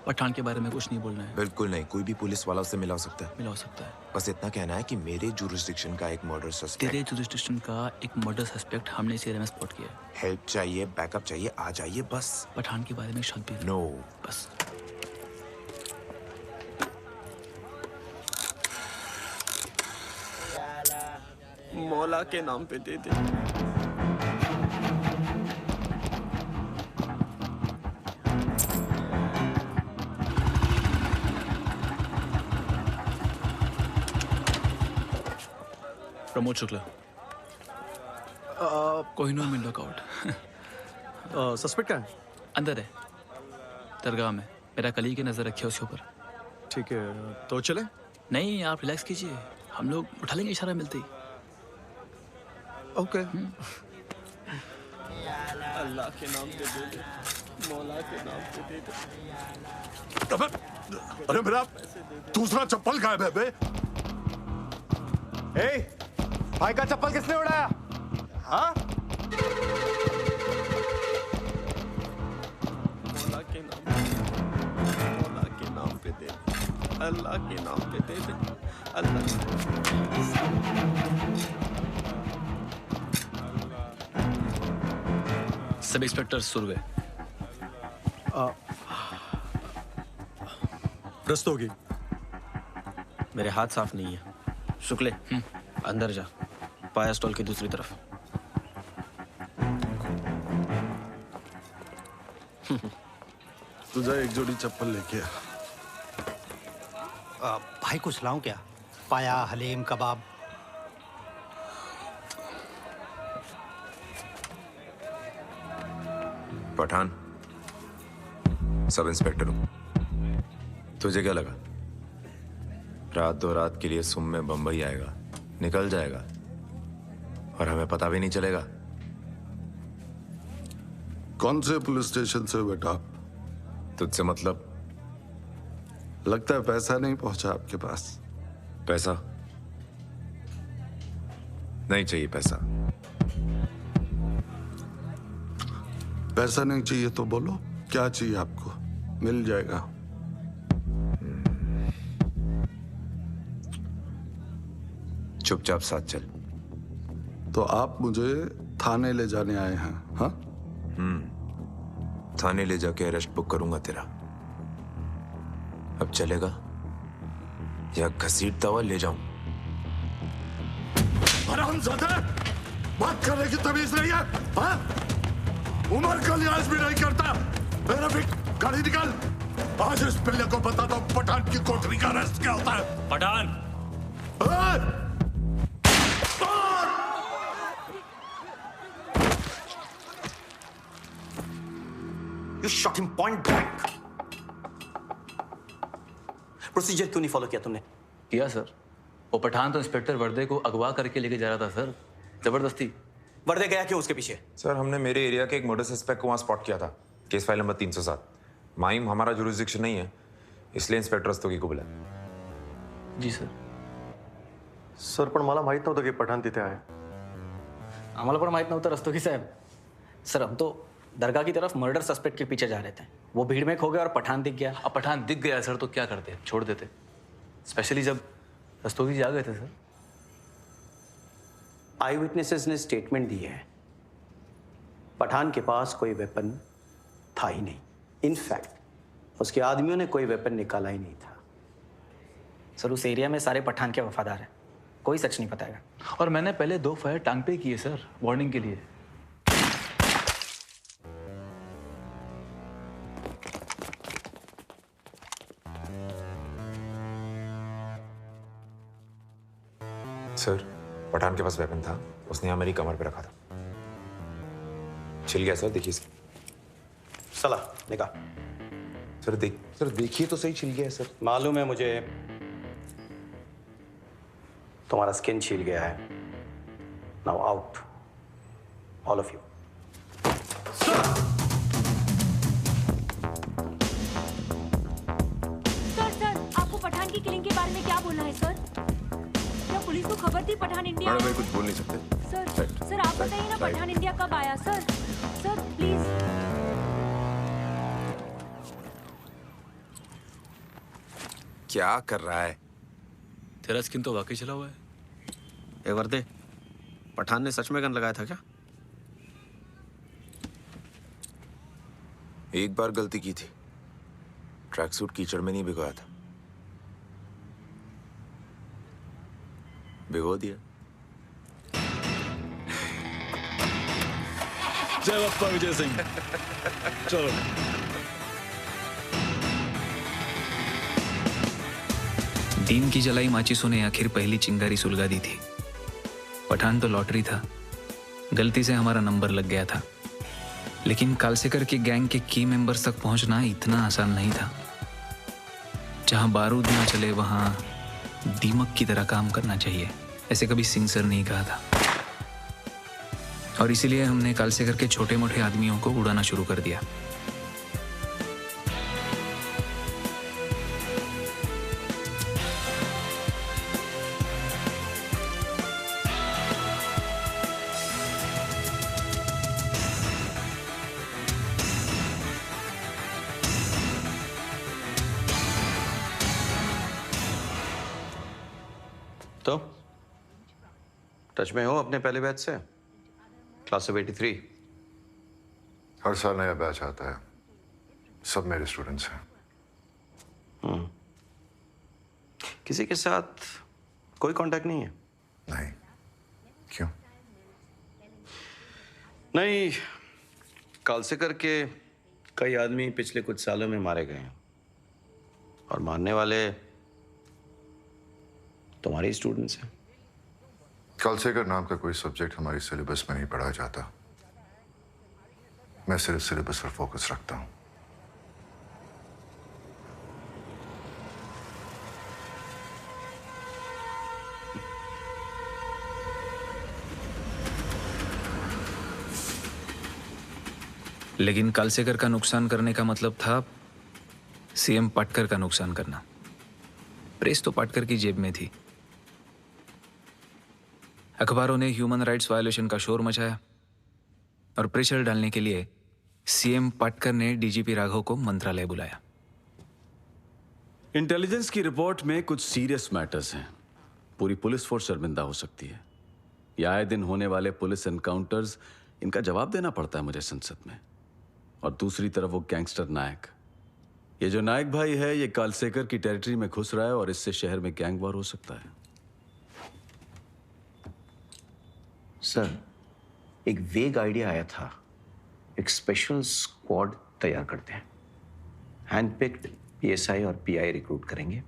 पठान के बारे में कुछ नहीं बोलना है। बिल्कुल नहीं, कोई भी पुलिस वाला उससे मिला हो सकता है। मिला हो सकता है। बस इतना कहना है कि मेरे जुरिस्डिक्शन का एक मर्डर सस्पेक्ट। तेरे जुरिस्डिक्शन का एक मर्डर सस्पेक्ट हमने इस एरिया में स्पॉट किया है। हेल्प चाहिए, बैकअप चाहिए, आ जाइए बस। पठान के बारे में शब्द भी नो बस। मौला के नाम पे दे दे। प्रमोद शुक्ला, कोहिनूर में लॉकआउट। सस्पेक्ट कहाँ है? अंदर है, दरगाह में। मेरा कलीग की नजर रखिए उसके ऊपर। ठीक है, तो चले? नहीं, आप रिलैक्स कीजिए, हम लोग उठा लेंगे इशारा मिलते ही। ओके। अल्लाह के नाम पे दे दे, मौला के नाम पे दे दे। अरे मेरा दूसरा चप्पल गायब है बे। भाई का चप्पल किसने उड़ाया? हाँ? मौला के नाम पे दे दे, अल्लाह के नाम पे दे दे, अल्लाह। Sub inspector Surve. रस्तोगी, मेरे हाथ साफ नहीं है। शुक्ले, अंदर जा, पाया स्टॉल की दूसरी तरफ। तुझे एक जोड़ी चप्पल लेके आ। भाई कुछ लाऊं क्या? पाया, हलीम, कबाब। पठान, सब इंस्पेक्टर हूं। तुझे क्या लगा रात दो रात के लिए सुम में बंबई आएगा, निकल जाएगा और हमें पता भी नहीं चलेगा? कौन से पुलिस स्टेशन से बेटा? तुझसे मतलब? लगता है पैसा नहीं पहुंचा आपके पास। पैसा नहीं चाहिए। पैसा पैसा नहीं चाहिए तो बोलो, क्या चाहिए आपको? मिल जाएगा। चुपचाप साथ चल। तो आप मुझे थाने ले जाने आए हैं? हाँ? थाने ले जाके अरेस्ट बुक करूंगा तेरा। अब चलेगा या घसीटता हुआ ले जाऊं? हरामजादे, बात करने की तमीज नहीं है? हाँ? उम्र का लिहाज भी नहीं करता। मेरा भी गाड़ी निकाल। आज इस पिल्ले को बता दो पठान की कोठरी का अरेस्ट क्या होता है। Pathan, You shot him point blank. Procedure क्यों नहीं फॉलो किया तुमने? किया सर। वो पठान तो इंस्पेक्टर वर्दे को अगवा करके लेके जा रहा था सर, जबरदस्ती। वर्दे गया क्यों उसके पीछे? सर, हमने मेरे एरिया के एक मर्डर सस्पेक्ट को वहां स्पॉट किया था। Case file number 307। माइम हमारा जुरिस्डिक्शन नहीं है, इसलिए इंस्पेक्टर रस्तोगी को बुलाया। जी सर। सर, पण मला माहित नव्हतं की पठाण तिथे आहे। आम्हाला पण माहित नव्हतं रस्तोगी साहब। सर, हम तो दरगाह की तरफ मर्डर सस्पेक्ट के पीछे जा रहे थे। वो भीड़ में खो गए और पठान दिख गया। अब पठान दिख गया सर तो क्या करते? छोड़ देते, स्पेशली जब रस्तोगी जी आ गए थे सर। आई विटनेसेस ने स्टेटमेंट दी है, पठान के पास कोई वेपन था ही नहीं। इनफैक्ट उसके आदमियों ने कोई वेपन निकाला ही नहीं था। सर, उस एरिया में सारे पठान के वफादार हैं, कोई सच नहीं बताएगा। और मैंने पहले 2 फायर टांग पे किए सर, वार्निंग के लिए। सर, पठान के पास वेपन था, उसने यहाँ मेरी कमर पे रखा था। छिल गया सर, देखिए सला निकाल। सर देखिए तो सही, छिल गया है सर। मालूम है मुझे, तुम्हारा स्किन छिल गया है। Now out, all of you. Sir, आपको पठान की किलिंग के बारे में क्या बोलना है सर? क्या पुलिस को खबर थी पठान इंडिया मैडम, आया मैं कुछ बोल नहीं सकते। सर, आप बताइए ना, पठान इंडिया कब आया? Sir please. क्या कर रहा है? तेरा स्किन तो वाकई चला हुआ है। ए वर्दे, पठान ने सच में गन लगाया था क्या? एक बार गलती की थी, ट्रैक सूट कीचड़ में नहीं भिगोया था, भिगो दिया। जय बप्पा विजय सिंह। चलो। डीन की जलाई माचिसों ने आखिर पहली चिंगारी सुलगा दी थी। पठान तो लॉटरी था, गलती से हमारा नंबर लग गया था, लेकिन कालसेकर के गैंग के की मेंबर्स तक पहुंचना इतना आसान नहीं था। जहां बारूद ना चले वहां दीमक की तरह काम करना चाहिए, ऐसे कभी सिंह सर नहीं कहा था। और इसीलिए हमने कालसेकर के छोटे मोटे आदमियों को उड़ाना शुरू कर दिया। तो टच में हो अपने पहले बैच से? Class of 83। हर साल नया बैच आता है, सब मेरे स्टूडेंट्स हैं। किसी के साथ कोई कांटेक्ट नहीं है? नहीं। क्यों? नहीं, कालसेकर के कई आदमी पिछले कुछ सालों में मारे गए हैं और मारने वाले तुम्हारे स्टूडेंट्स हैं। कालसेकर नाम का कोई सब्जेक्ट हमारी सिलेबस में नहीं पढ़ाया जाता। मैं सिर्फ सिलेबस पर फोकस रखता हूं। लेकिन कालसेकर का नुकसान करने का मतलब था सीएम पाटकर का नुकसान करना। प्रेस तो पाटकर की जेब में थी। अखबारों ने ह्यूमन राइट्स वायलेशन का शोर मचाया और प्रेशर डालने के लिए सीएम पाटकर ने डीजीपी राघव को मंत्रालय बुलाया। इंटेलिजेंस की रिपोर्ट में कुछ सीरियस मैटर्स हैं। पूरी पुलिस फोर्स शर्मिंदा हो सकती है। ये आए दिन होने वाले पुलिस एनकाउंटर्स, इनका जवाब देना पड़ता है मुझे संसद में। और दूसरी तरफ वो गैंगस्टर नायक, ये जो नायक भाई है, ये कालसेकर की टेरिटरी में घुस रहा है और इससे शहर में गैंग वॉर हो सकता है। सर, एक वेग आइडिया आया था, एक स्पेशल स्क्वाड तैयार करते हैं। हैंडपिक्ड पीएसआई और पीआई रिक्रूट करेंगे,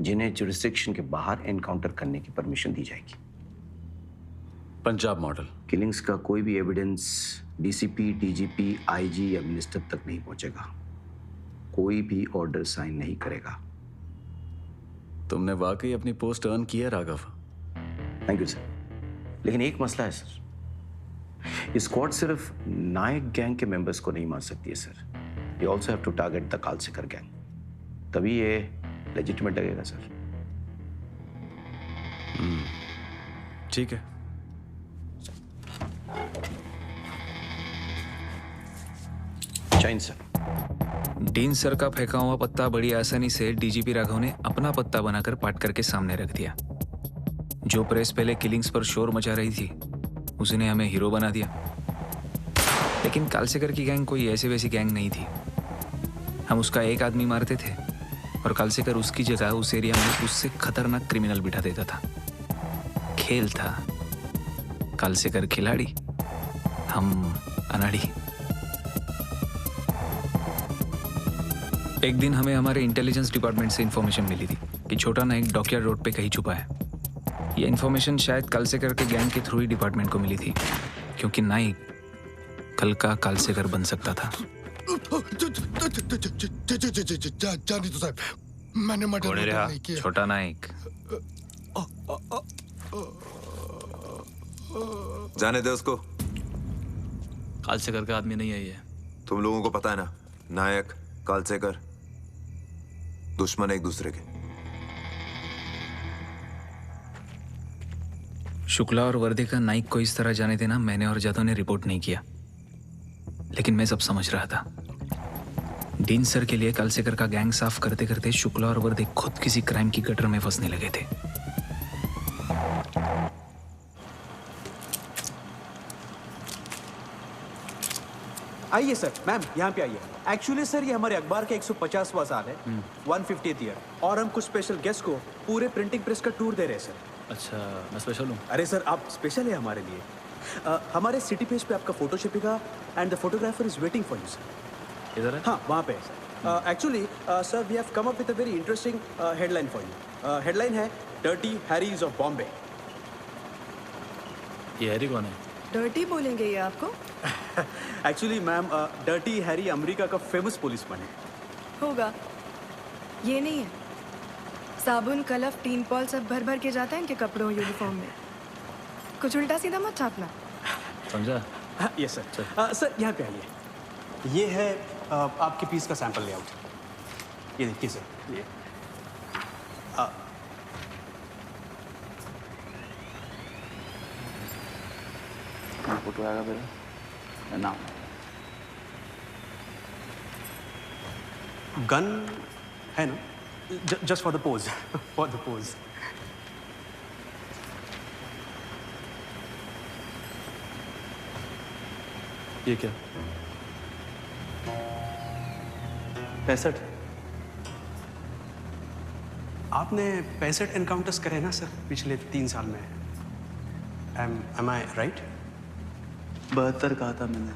जिन्हें जुरिस्डिक्शन के बाहर एनकाउंटर करने की परमिशन दी जाएगी। पंजाब मॉडल। किलिंग्स का कोई भी एविडेंस डीसीपी, डीजीपी, आईजी या मिनिस्टर तक नहीं पहुंचेगा। कोई भी ऑर्डर साइन नहीं करेगा। तुमने वाकई अपनी पोस्ट अर्न की है राघव। Thank you sir. लेकिन एक मसला है सर, ये स्क्वाड सिर्फ नायक गैंग के मेंबर्स को नहीं मार सकती है sir. You also have to target the Kalsekar gang, तभी ये लेजिटिमेट लगेगा सर। ठीक है। जैन सर। डीन सर का फेंका हुआ पत्ता बड़ी आसानी से डीजीपी राघव ने अपना पत्ता बनाकर पाटकर के सामने रख दिया। जो प्रेस पहले किलिंग्स पर शोर मचा रही थी, उसने हमें हीरो बना दिया। लेकिन कालसेकर की गैंग कोई ऐसी वैसी गैंग नहीं थी। हम उसका एक आदमी मारते थे और कालसेकर उसकी जगह उस एरिया में उससे खतरनाक क्रिमिनल बिठा देता था। खेल था, कालसेकर खिलाड़ी, हम अनाड़ी। एक दिन हमें हमारे इंटेलिजेंस डिपार्टमेंट से इंफॉर्मेशन मिली थी कि छोटा नायक डॉकयार्ड रोड पे कहीं छुपा है। यह इंफॉर्मेशन शायद कालसेकर के गैंग के थ्रू ही डिपार्टमेंट को मिली थी, क्योंकि नायक कल का कालसेकर बन सकता था। जानी तो साहब, मैंने मर्डर नहीं किया। छोटा नायक। जाने दे उसको। कालसेकर का आदमी नहीं है ये। तुम लोगों को पता है ना, नायक कालसेकर दुश्मन एक दूसरे के। शुक्ला और वर्दे का नाइक को इस तरह जाने देना मैंने और जादव ने रिपोर्ट नहीं किया, लेकिन मैं सब समझ रहा था। डीन सर के लिए कालसेकर का गैंग साफ करते करते शुक्ला और वर्दे खुद किसी क्राइम की गटर में फंसने लगे थे। आइए सर, मैम यहाँ पे आइए। एक्चुअली सर ये हमारे अखबार का 150वां साल है, 150th ईयर, और हम कुछ स्पेशल गेस्ट को पूरे प्रिंटिंग प्रेस का टूर दे रहे हैं सर। अच्छा, मैं स्पेशल हूँ? अरे सर आप स्पेशल है हमारे लिए। हमारे सिटी पेज पे आपका फोटो छपेगा and the photographer is waiting for you sir. इधर है? हाँ वहाँ पे है sir. Actually sir we have come up with a very interesting headline for you. Headline है डर्टी हैरीज ऑफ बॉम्बे। ये हैरी कौन है? डर्टी बोलेंगे ये आपको? Actually ma'am dirty Harry America का फेमस पुलिसमैन है। होगा, ये नहीं है। साबुन, कलफ, टीन पॉल सब भर भर के जाता है इनके कपड़ों यूनिफॉर्म में। कुछ उल्टा सीधा मत छापना। समझा? Yes sir. सर यहाँ पे आइए। ये है आपके पीस का सैंपल लेआउट। ये देखिए सर, ये फोटो आएगा मेरा नाम। गन है ना? Just for the pose, for the pose. ये क्या? 65? आपने 65 एनकाउंटर्स करे ना सर पिछले 3 साल में? एम आई राइट? 72 कहा था मैंने।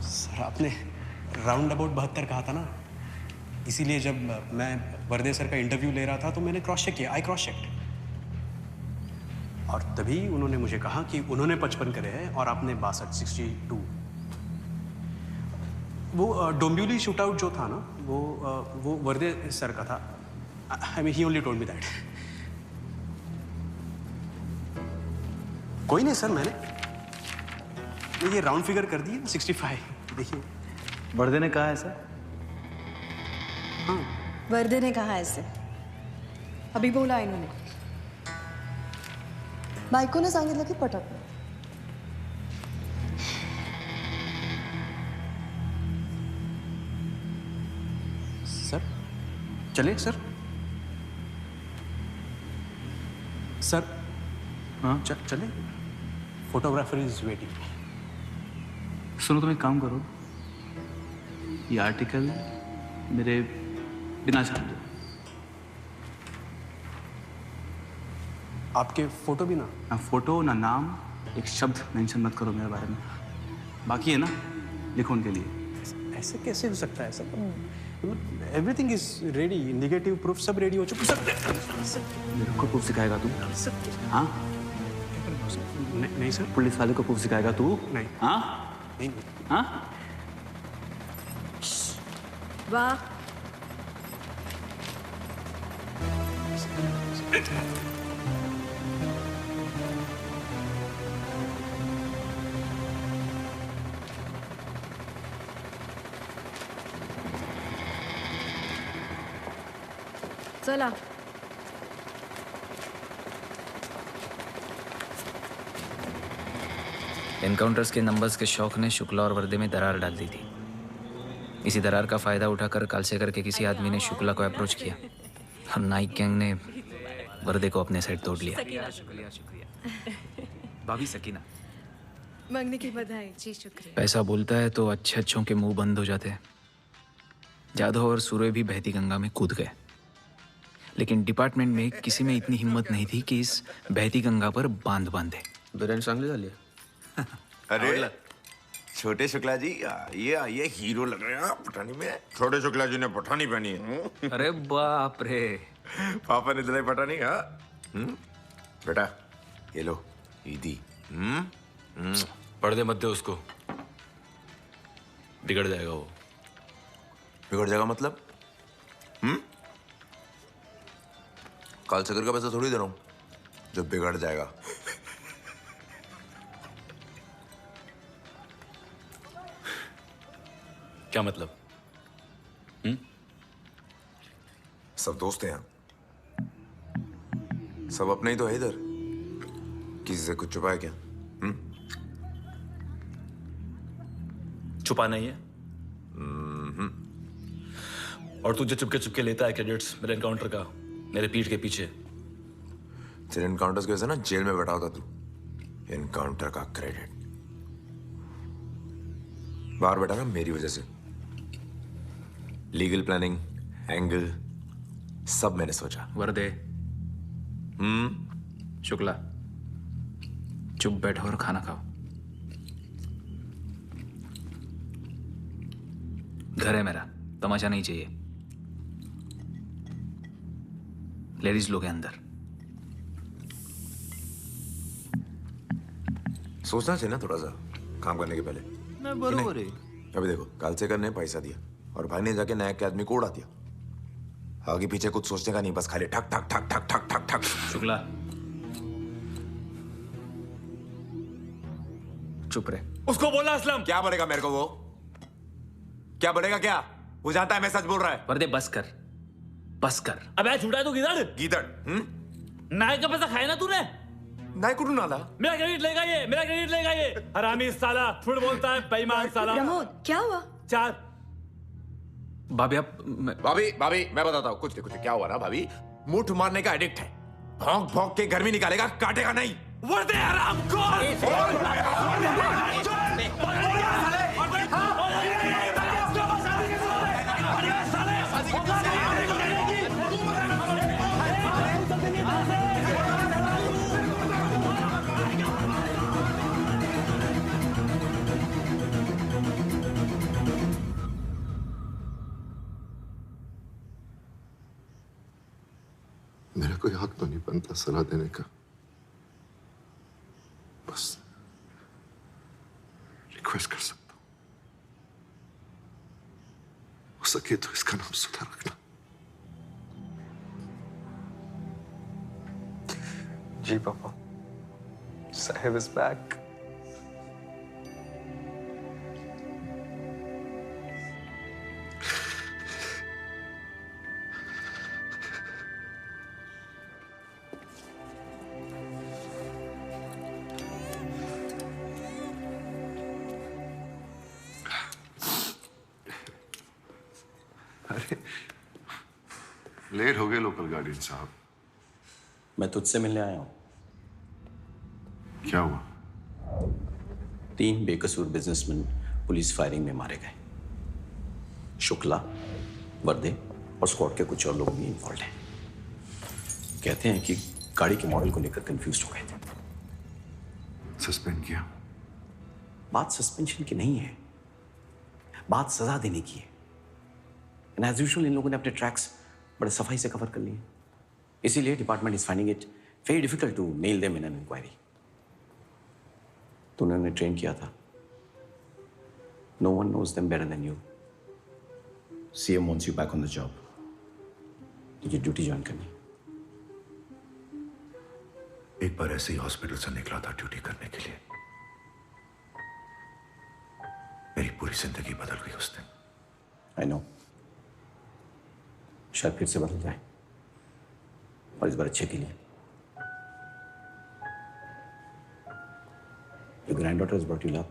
सर आपने राउंड अबाउट 72 कहा था ना, इसीलिए जब मैं वर्दे सर का इंटरव्यू ले रहा था तो मैंने क्रॉस चेक किया, आई क्रॉस चेक्ड, और तभी उन्होंने मुझे कहा कि उन्होंने 55 करे हैं और आपने 62। वो डोंबिवली शूटआउट जो था ना, वो वर्दे सर का था। I mean he only told me that. कोई नहीं सर, मैंने ये राउंड फिगर कर दी 65। देखिए वर्दे ने कहा है सर? हाँ वर्दे ने कहा ऐसे, अभी बोला इन्होंने। बायकोने सांगितलं की पटकलं। सर चले सर। सर हाँ चले, फोटोग्राफर इज वेटिंग। सुनो, तुम एक काम करो, ये आर्टिकल मेरे बिना छाप दो। आपके फोटो भी ना? ना फोटो ना नाम, एक शब्द मेंशन मत करो मेरे बारे में। बाकी है ना, लिखो उनके लिए। ऐसे कैसे हो सकता है sir? Everything is ready, indicative proof सब रेडी हो चुका। मेरे को प्रूफ सिखाएगा तू? हाँ? नहीं सर। पुलिस वाले को प्रूफ सिखाएगा तू? नहीं। हाँ? नहीं। हाँ? वाह, चला। एनकाउंटर्स के नंबर्स के शौक ने शुक्ला और वर्दे में दरार डाल दी थी। इसी दरार का फायदा उठाकर कालसेकर के किसी आदमी ने शुक्ला को अप्रोच किया और नाइक गैंग ने वर्दे को अपने साइड तोड़ लिया। शुक्रिया भाभी सकीना। मंगने की बधाई। जी शुक्रिया। पैसा बोलता है तो अच्छे अच्छों के मुंह बंद हो जाते हैं। जाधव और सूर्य भी बहती गंगा में कूद गए, लेकिन डिपार्टमेंट में किसी में इतनी हिम्मत नहीं थी कि इस बहती गंगा पर बांध बांधे। बिरयानी चांगली झाली आहे। अरे छोटे शुक्ला जी, ये हीरो लग रहे हैं पठानी में। छोटे शुक्ला जी ने पठानी पहनी है। अरे बाप रे, पापा ने दिलाई पठानी। हाँ बेटा, ये लो ईदी। पर्दे मत दे उसको, बिगड़ जाएगा वो। बिगड़ जाएगा मतलब? कालसेकर का पैसा थोड़ी दे रहा हूँ जो बिगड़ जाएगा। क्या मतलब? सब दोस्त हैं यहाँ, सब अपने ही तो है इधर। किसी से कुछ छुपाया क्या? छुपा नहीं है, और तुझे चुपके चुपके लेता है क्रेडिट्स मेरे एनकाउंटर का, मेरे पीठ के पीछे। तेरे एनकाउंटर्स की वजह से ना जेल में बैठा होता तू। एनकाउंटर का क्रेडिट बाहर बैठा ना मेरी वजह से। लीगल प्लानिंग, एंगल, सब मैंने सोचा। वर्दे। शुक्ला, चुप बैठो और खाना खाओ। घर है मेरा, तमाशा नहीं चाहिए। लेडीज लोग हैं अंदर। सोचना चाहिए ना थोड़ा सा काम करने के पहले। मैं बरोबर है। अभी देखो, काल से करने पैसा दिया और भाई ने जाके नया के आदमी को उड़ा दिया। आगे पीछे कुछ सोचने का नहीं, बस खाली ठक ठक ठक ठक ठक ठक ठक। शुक्ला, चुप रहे। उसको बोला असलम। क्या बोलेगा मेरे को वो? क्या बोलेगा क्या? वो जानता है मैं सच बोल रहा है। वर्दे बस कर, बस कर। अबे झूठा है तू गीदड़। गीदड़? नायक का पैसा खाया ना तूने? नायक को नाला? मेरा क्रेडिट लेगा ये, मेरा क्रेडिट लेगा ये। हरामी साला, झूठ बोलता है, बेईमान साला। प्रमोद, क्या हुआ? 4। भाभी आप भाभी मैं बताता हूँ। कुछ नहीं, क्या हुआ ना भाभी, मुठ मारने का एडिक्ट है। भौंक भौंक के गर्मी निकालेगा, काटेगा नहीं। वर्दे मेरा कोई हक तो नहीं बनता सलाह देने का, बस रिक्वेस्ट कर सकता हूं, हो सके तो इसका नाम सुधा रखना। जी पापा, साहिब इज बैक। लेट हो गए लोकल गार्डियन साहब। मैं तुझसे मिलने आया हूं। क्या हुआ? 3 बेकसूर बिजनेसमैन पुलिस फायरिंग में मारे गए। शुक्ला, वर्दे और स्क्वाड के कुछ और लोग भी इन्वॉल्व हैं। कहते हैं कि गाड़ी के मॉडल को लेकर कंफ्यूज हो गए थे। सस्पेंड किया? बात सस्पेंशन की नहीं है, बात सजा देने की है। एंड एज यूजुअल इन लोगों ने अपने ट्रैक्स बड़े सफाई से कवर कर लिए। इसीलिए department is finding it very difficult to nail them in an inquiry. तूने उन्हें ट्रेन किया था। No one knows them better than you. CM wants you back on the job. तुझे ड्यूटी ज्वाइन करनी। एक बार ऐसे ही हॉस्पिटल से निकला था ड्यूटी करने के लिए, मेरी पूरी जिंदगी बदल गई उस दिन। आई नो, शायद फिर से बदल जाए, और इस बार अच्छे के लिए। Your granddaughter has brought you luck.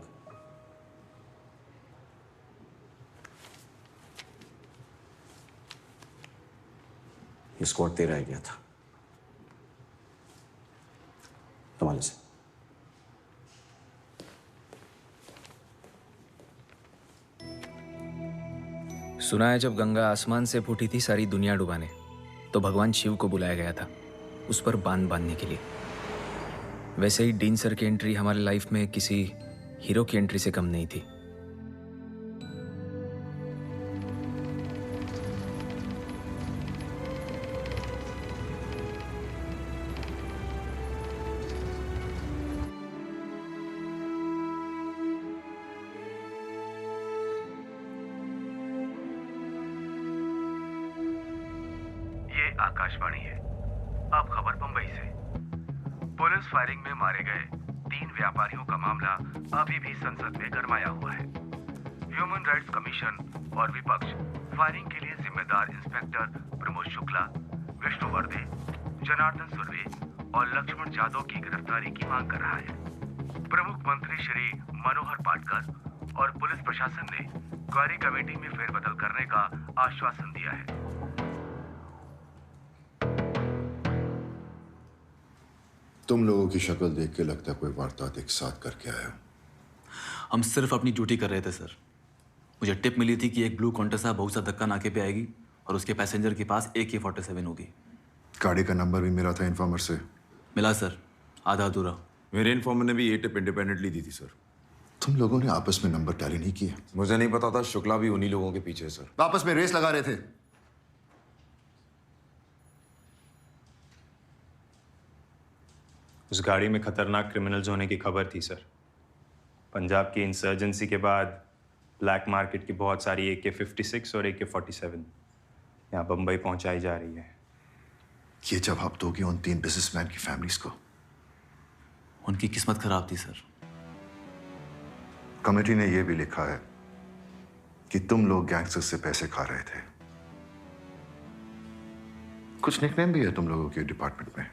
ये स्क्वाड तेरा आइडिया था, कमाल से। सुना है जब गंगा आसमान से फूटी थी सारी दुनिया डुबाने, तो भगवान शिव को बुलाया गया था उस पर बांध बांधने के लिए। वैसे ही डीन सर की एंट्री हमारे लाइफ में किसी हीरो की एंट्री से कम नहीं थी। ये आकाशवाणी है। अब खबर मुंबई से। पुलिस फायरिंग में मारे गए 3 व्यापारियों का मामला अभी भी संसद में गरमाया हुआ है। ह्यूमन राइट्स कमीशन और विपक्ष फायरिंग के लिए जिम्मेदार इंस्पेक्टर प्रमोद शुक्ला, विष्णु वर्दे, जनार्दन सुर्वे और लक्ष्मण जाधव की गिरफ्तारी की मांग कर रहा है। प्रमुख मंत्री श्री मनोहर पाटकर और पुलिस प्रशासन ने क्वारी कमेटी में फेरबदल करने का आश्वासन दिया है। तुम लोगों की शक्ल देख के लगता है कोई वारदात एक साथ करके आए हो। हम सिर्फ अपनी ड्यूटी कर रहे थे सर। मुझे टिप मिली थी कि एक ब्लू कॉन्टेसा बहुत सा धक्का नाके पे आएगी और उसके पैसेंजर के पास AK-47 होगी। गाड़ी का नंबर भी मिला था इन्फॉर्मर से। मिला सर, आधा अधूरा। मेरे इन्फॉर्मर ने भी ये टिप इंडिपेंडेंटली दी थी सर। तुम लोगों ने आपस में नंबर टैली नहीं किया? मुझे नहीं पता था, शुक्ला भी उन्हीं लोगों के पीछे है सर। आपस में रेस लगा रहे थे। उस गाड़ी में खतरनाक क्रिमिनल्स होने की खबर थी सर। पंजाब की इंसर्जेंसी के बाद ब्लैक मार्केट की बहुत सारी AK-56 और AK-47 यहाँ बम्बई पहुंचाई जा रही है। ये जवाब दोगे उन 3 बिजनेसमैन की फैमिलीज को? उनकी किस्मत खराब थी सर। कमेटी ने यह भी लिखा है कि तुम लोग गैंगस्टर्स से पैसे खा रहे थे। कुछ निकनेम भी है तुम लोगों के डिपार्टमेंट में,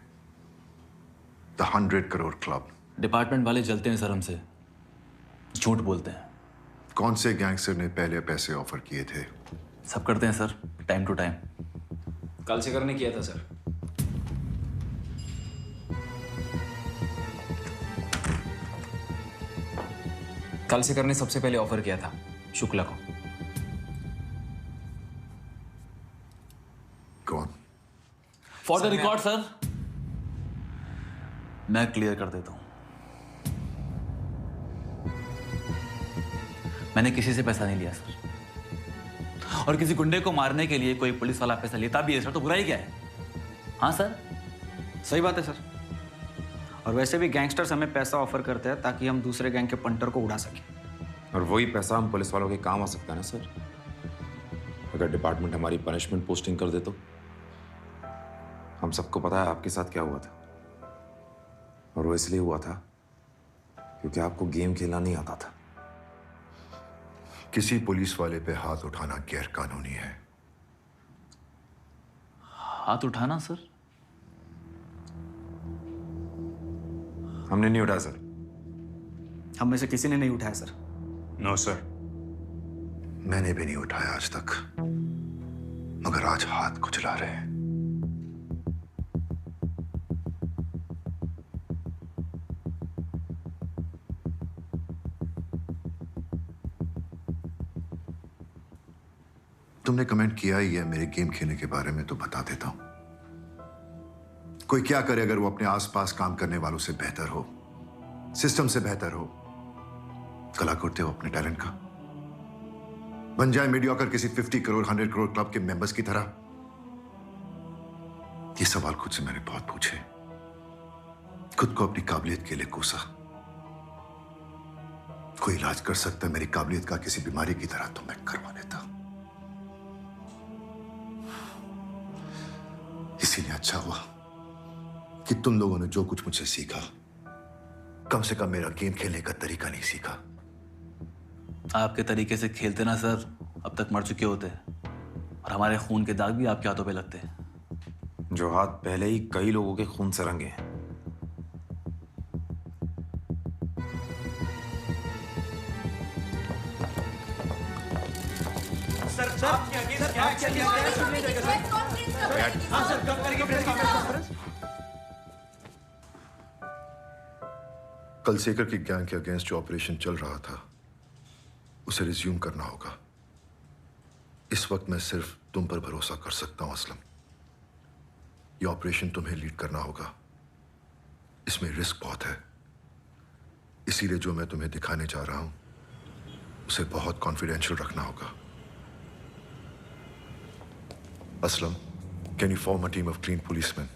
द 100 करोड़ क्लब। डिपार्टमेंट वाले जलते हैं सर हमसे, झूठ बोलते हैं। कौन से गैंगस्टर ने पहले पैसे ऑफर किए थे? सब करते हैं सर, टाइम टू टाइम। कल से करने किया था सर। कल से करने सबसे पहले ऑफर किया था शुक्ला को। कौन? फॉर द रिकॉर्ड सर, मैं क्लियर कर देता हूं। मैंने किसी से पैसा नहीं लिया सर। और किसी गुंडे को मारने के लिए कोई पुलिस वाला पैसा लेता भी है सर तो बुराई क्या है? हाँ सर, सही बात है सर। और वैसे भी गैंगस्टर्स हमें पैसा ऑफर करते हैं ताकि हम दूसरे गैंग के पंटर को उड़ा सकें। और वही पैसा हम पुलिस वालों के काम आ सकता है ना सर। अगर डिपार्टमेंट हमारी पनिशमेंट पोस्टिंग कर दे तो। हम सबको पता है आपके साथ क्या हुआ था, और वो इसलिए हुआ था क्योंकि आपको गेम खेलना नहीं आता था। किसी पुलिस वाले पे हाथ उठाना गैर कानूनी है। हाथ उठाना सर? हमने नहीं उठाया सर। हम में से किसी ने नहीं उठाया सर। No sir. मैंने भी नहीं उठाया आज तक, मगर आज हाथ खुजला रहे हैं। तुमने कमेंट किया ही है मेरे गेम खेलने के बारे में, तो बता देता हूं। कोई क्या करे अगर वो अपने आसपास काम करने वालों से बेहतर हो, सिस्टम से बेहतर हो। कला करते हो अपने टैलेंट का, बन जाए मीडियोकर किसी 50 करोड़ 100 करोड़ क्लब के मेंबर्स की तरह। ये सवाल खुद से मैंने बहुत पूछे, खुद को अपनी काबिलियत के लिए कोसा। कोई इलाज कर सकता है मेरी काबिलियत का किसी बीमारी की तरह तो मैं करवा लेता। इसीलिए अच्छा हुआ कि तुम लोगों ने जो कुछ मुझसे सीखा, कम से कम मेरा गेम खेलने का तरीका नहीं सीखा। आपके तरीके से खेलते ना सर, अब तक मर चुके होते और हमारे खून के दाग भी आपके हाथों पे लगते हैं। जो हाथ पहले ही कई लोगों के खून से रंगे हैं। सर आपके अगेंस्ट क्या एक्शन लिया गया है सुनने देगा सर। हाँ सर, कब करेंगे प्रेस कॉन्फ्रेंस? कल सेकर की गैंग के अगेंस्ट जो ऑपरेशन चल रहा था उसे रिज्यूम करना होगा। इस वक्त मैं सिर्फ तुम पर भरोसा कर सकता हूं असलम। ये ऑपरेशन तुम्हें लीड करना होगा। इसमें रिस्क बहुत है, इसीलिए जो मैं तुम्हें दिखाने जा रहा हूं उसे बहुत कॉन्फिडेंशियल रखना होगा। Aslam, can you form a team of clean policeman?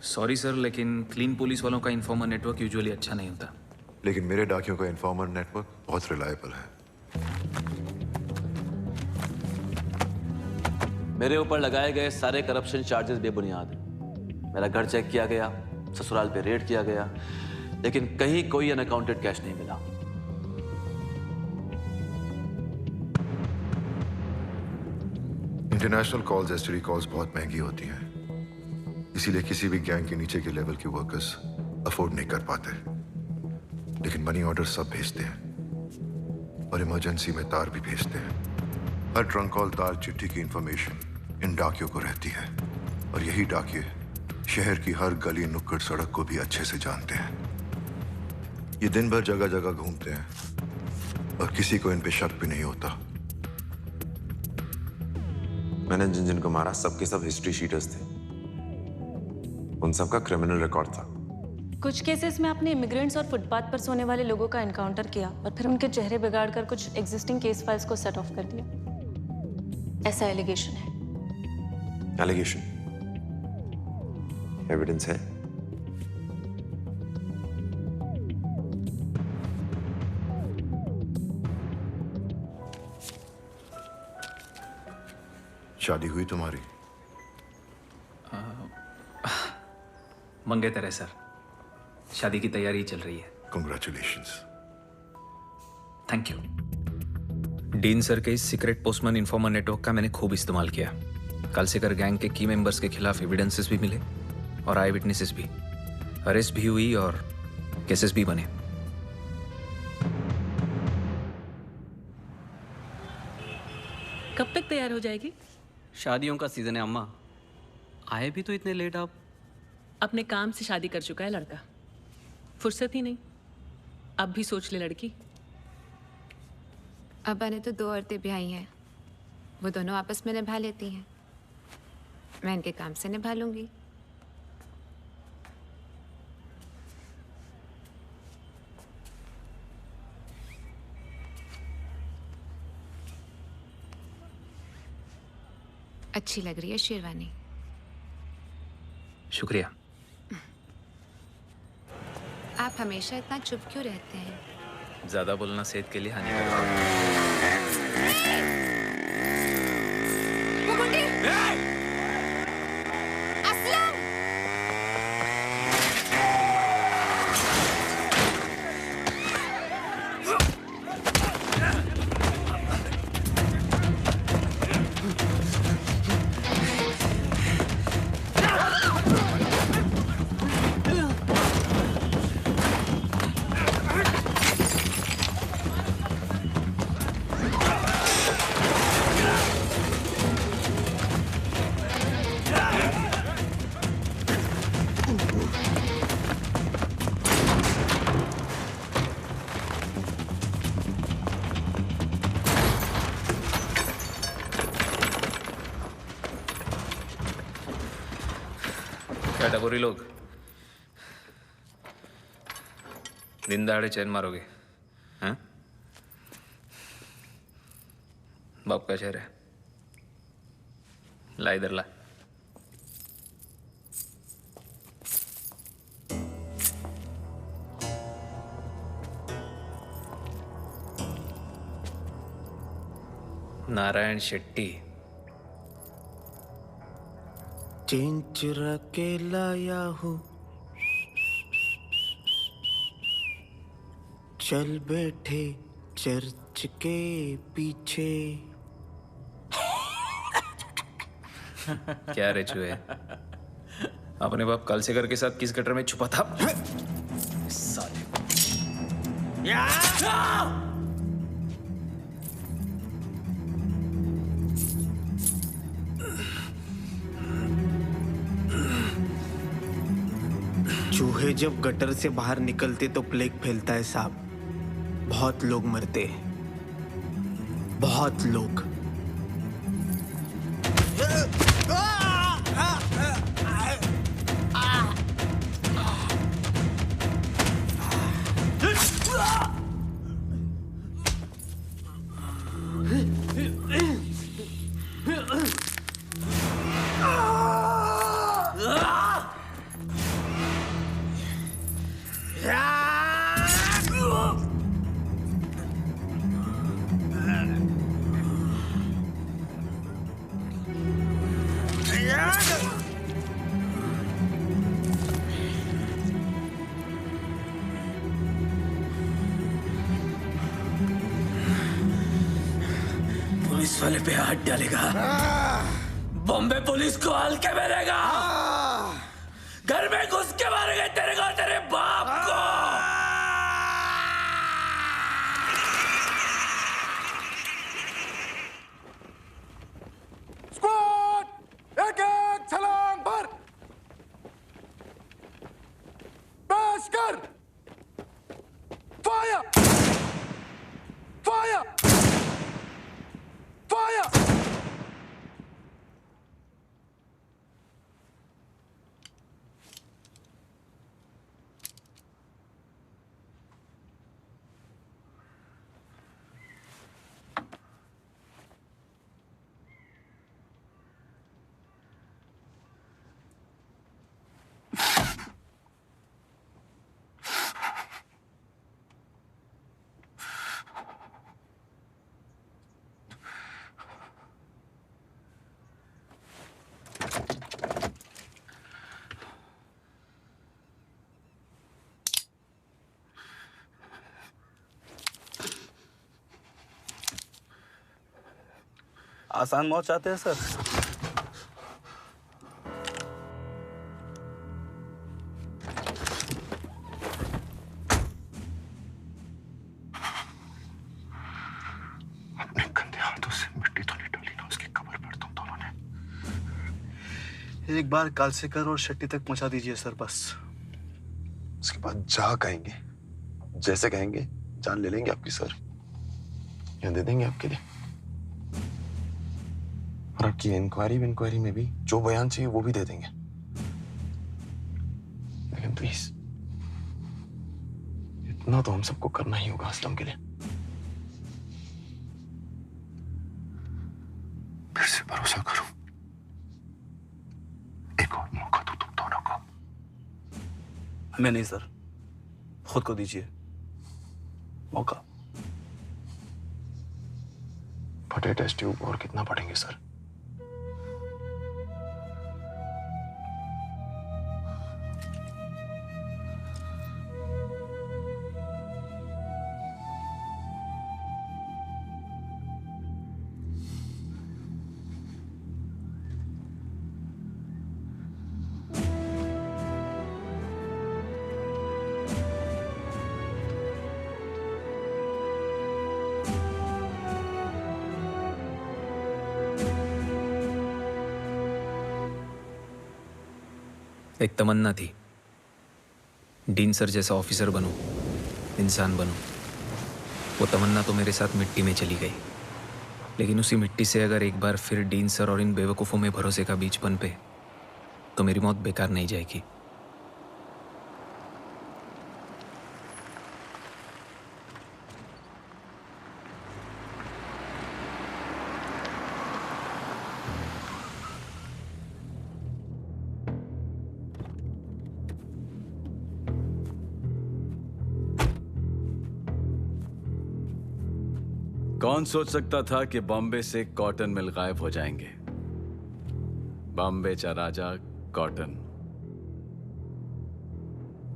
Sorry sir, लेकिन क्लीन पुलिस वालों का इन्फॉर्मर नेटवर्क यूजुअली अच्छा नहीं होता। लेकिन मेरे डाकियों का इन्फॉर्मर नेटवर्क बहुत रिलायबल है। मेरे ऊपर लगाए गए सारे करप्शन चार्जेस बेबुनियाद हैं। मेरा घर चेक किया गया, ससुराल पे रेड किया गया, लेकिन कहीं कोई अनअकाउंटेड कैश नहीं मिला। इंटरनेशनल कॉल्स, एसटीडी कॉल्स बहुत महंगी होती हैं, इसीलिए किसी भी गैंग के नीचे के लेवल के वर्कर्स अफोर्ड नहीं कर पाते। लेकिन मनी ऑर्डर सब भेजते हैं। और इमरजेंसी में तार भी भेजते हैं। हर ट्रंक कॉल, तार, चिट्ठी की इंफॉर्मेशन इन डाकियों को रहती है और यही डाकिये शहर की हर गली नुक्कड़ सड़क को भी अच्छे से जानते हैं। ये दिन भर जगह जगह घूमते हैं और किसी को इन पे शक भी नहीं होता। मैंने जिन जिन को मारा सबके सब हिस्ट्री शीटर्स थे। उन सबका क्रिमिनल रिकॉर्ड था। कुछ केसेस में आपने इमिग्रेंट्स और फुटपाथ पर सोने वाले लोगों का एनकाउंटर किया और फिर उनके चेहरे बिगाड़कर कुछ एग्जिस्टिंग केस फाइल्स को सेट ऑफ कर दिया, ऐसा एलिगेशन है। एलिगेशन? एविडेंस है? शादी हुई तुम्हारी? मंगेतर है सर, शादी की तैयारी चल रही है। Congratulations. Thank you. Dean sir के इस सीक्रेट पोस्टमैन इन्फॉर्मर नेटवर्क का मैंने खूब इस्तेमाल किया। कालसेकर गैंग के की मेंबर्स के खिलाफ एविडेंसेस भी मिले और आई विटनेसेस भी, अरेस्ट भी हुई और केसेस भी बने। कब तक तैयार हो जाएगी? शादियों का सीजन है अम्मा, आए भी तो इतने लेट आप। अपने काम से शादी कर चुका है लड़का, फुर्सत ही नहीं। अब भी सोच ले लड़की। अब्बा ने तो 2 औरतें ब्याही हैं, वो दोनों आपस में निभा लेती हैं। मैं इनके काम से निभा लूंगी। अच्छी लग रही है शेरवानी। शुक्रिया। आप हमेशा इतना चुप क्यों रहते हैं? ज्यादा बोलना सेहत के लिए हानिकारक है। क्या टकोरी लोग, दिन दहाड़े चैन मारोगे? हैं? बाप का शहर है, ला इधर ला। नारायण शेट्टी। चेन चुरा के लाया हूँ, चल बैठे चर्च के पीछे। क्या रे चूहे, अपने बाप कालसेकर के साथ किस गटर में छुपा था? साले। चूहे जब गटर से बाहर निकलते तो प्लेग फैलता है साहब। बहुत लोग मरते हैं, बहुत लोग। पुलिस वाले पे हाथ डालेगा, बॉम्बे पुलिस को हल्के में लेगा, घर में घुस के मारेगा तेरे को, तेरे बाप को। फायर! फायर! फायर! फायर! आसान मौत चाहते हैं सर? अपने गंदे हाथों से मिट्टी तो नहीं डाली ना उसकी कब्र पर तुम दोनों ने। एक बार कालसेकर और शेट्टी तक पहुंचा दीजिए सर बस। उसके बाद जा कहेंगे, जैसे कहेंगे जान ले लेंगे आपकी सर, या दे देंगे आपके लिए। और आपकी इंक्वायरी में भी जो बयान चाहिए वो भी दे देंगे। लेकिन प्लीज इतना तो हम सबको करना ही होगा असलम के लिए। फिर से भरोसा करो, एक और मौका दो तुम दोनों को। हमें नहीं सर, खुद को दीजिए मौका। फटे टेस्ट ट्यूब और कितना पढ़ेंगे सर? एक तमन्ना थी, डीन सर जैसा ऑफिसर बनूं, इंसान बनूं। वो तमन्ना तो मेरे साथ मिट्टी में चली गई। लेकिन उसी मिट्टी से अगर एक बार फिर डीन सर और इन बेवकूफ़ों में भरोसे का बीज पनपे तो मेरी मौत बेकार नहीं जाएगी। कौन सोच सकता था कि बॉम्बे से कॉटन मिल गायब हो जाएंगे। बॉम्बे चा राजा कॉटन।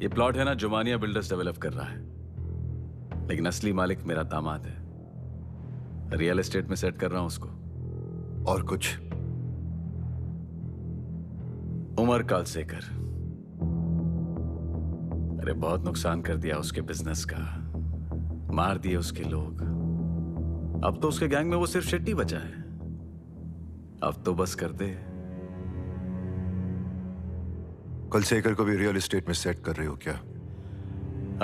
ये प्लॉट है ना, जुमानिया बिल्डर्स डेवलप कर रहा है, लेकिन असली मालिक मेरा दामाद है। रियल एस्टेट में सेट कर रहा हूं उसको। और कुछ? उमर कालसेकर। अरे बहुत नुकसान कर दिया उसके बिजनेस का, मार दिए उसके लोग। अब तो उसके गैंग में वो सिर्फ शेट्टी बचा है। अब तो बस कर दे। कालसेकर को भी रियल एस्टेट में सेट कर रहे हो क्या?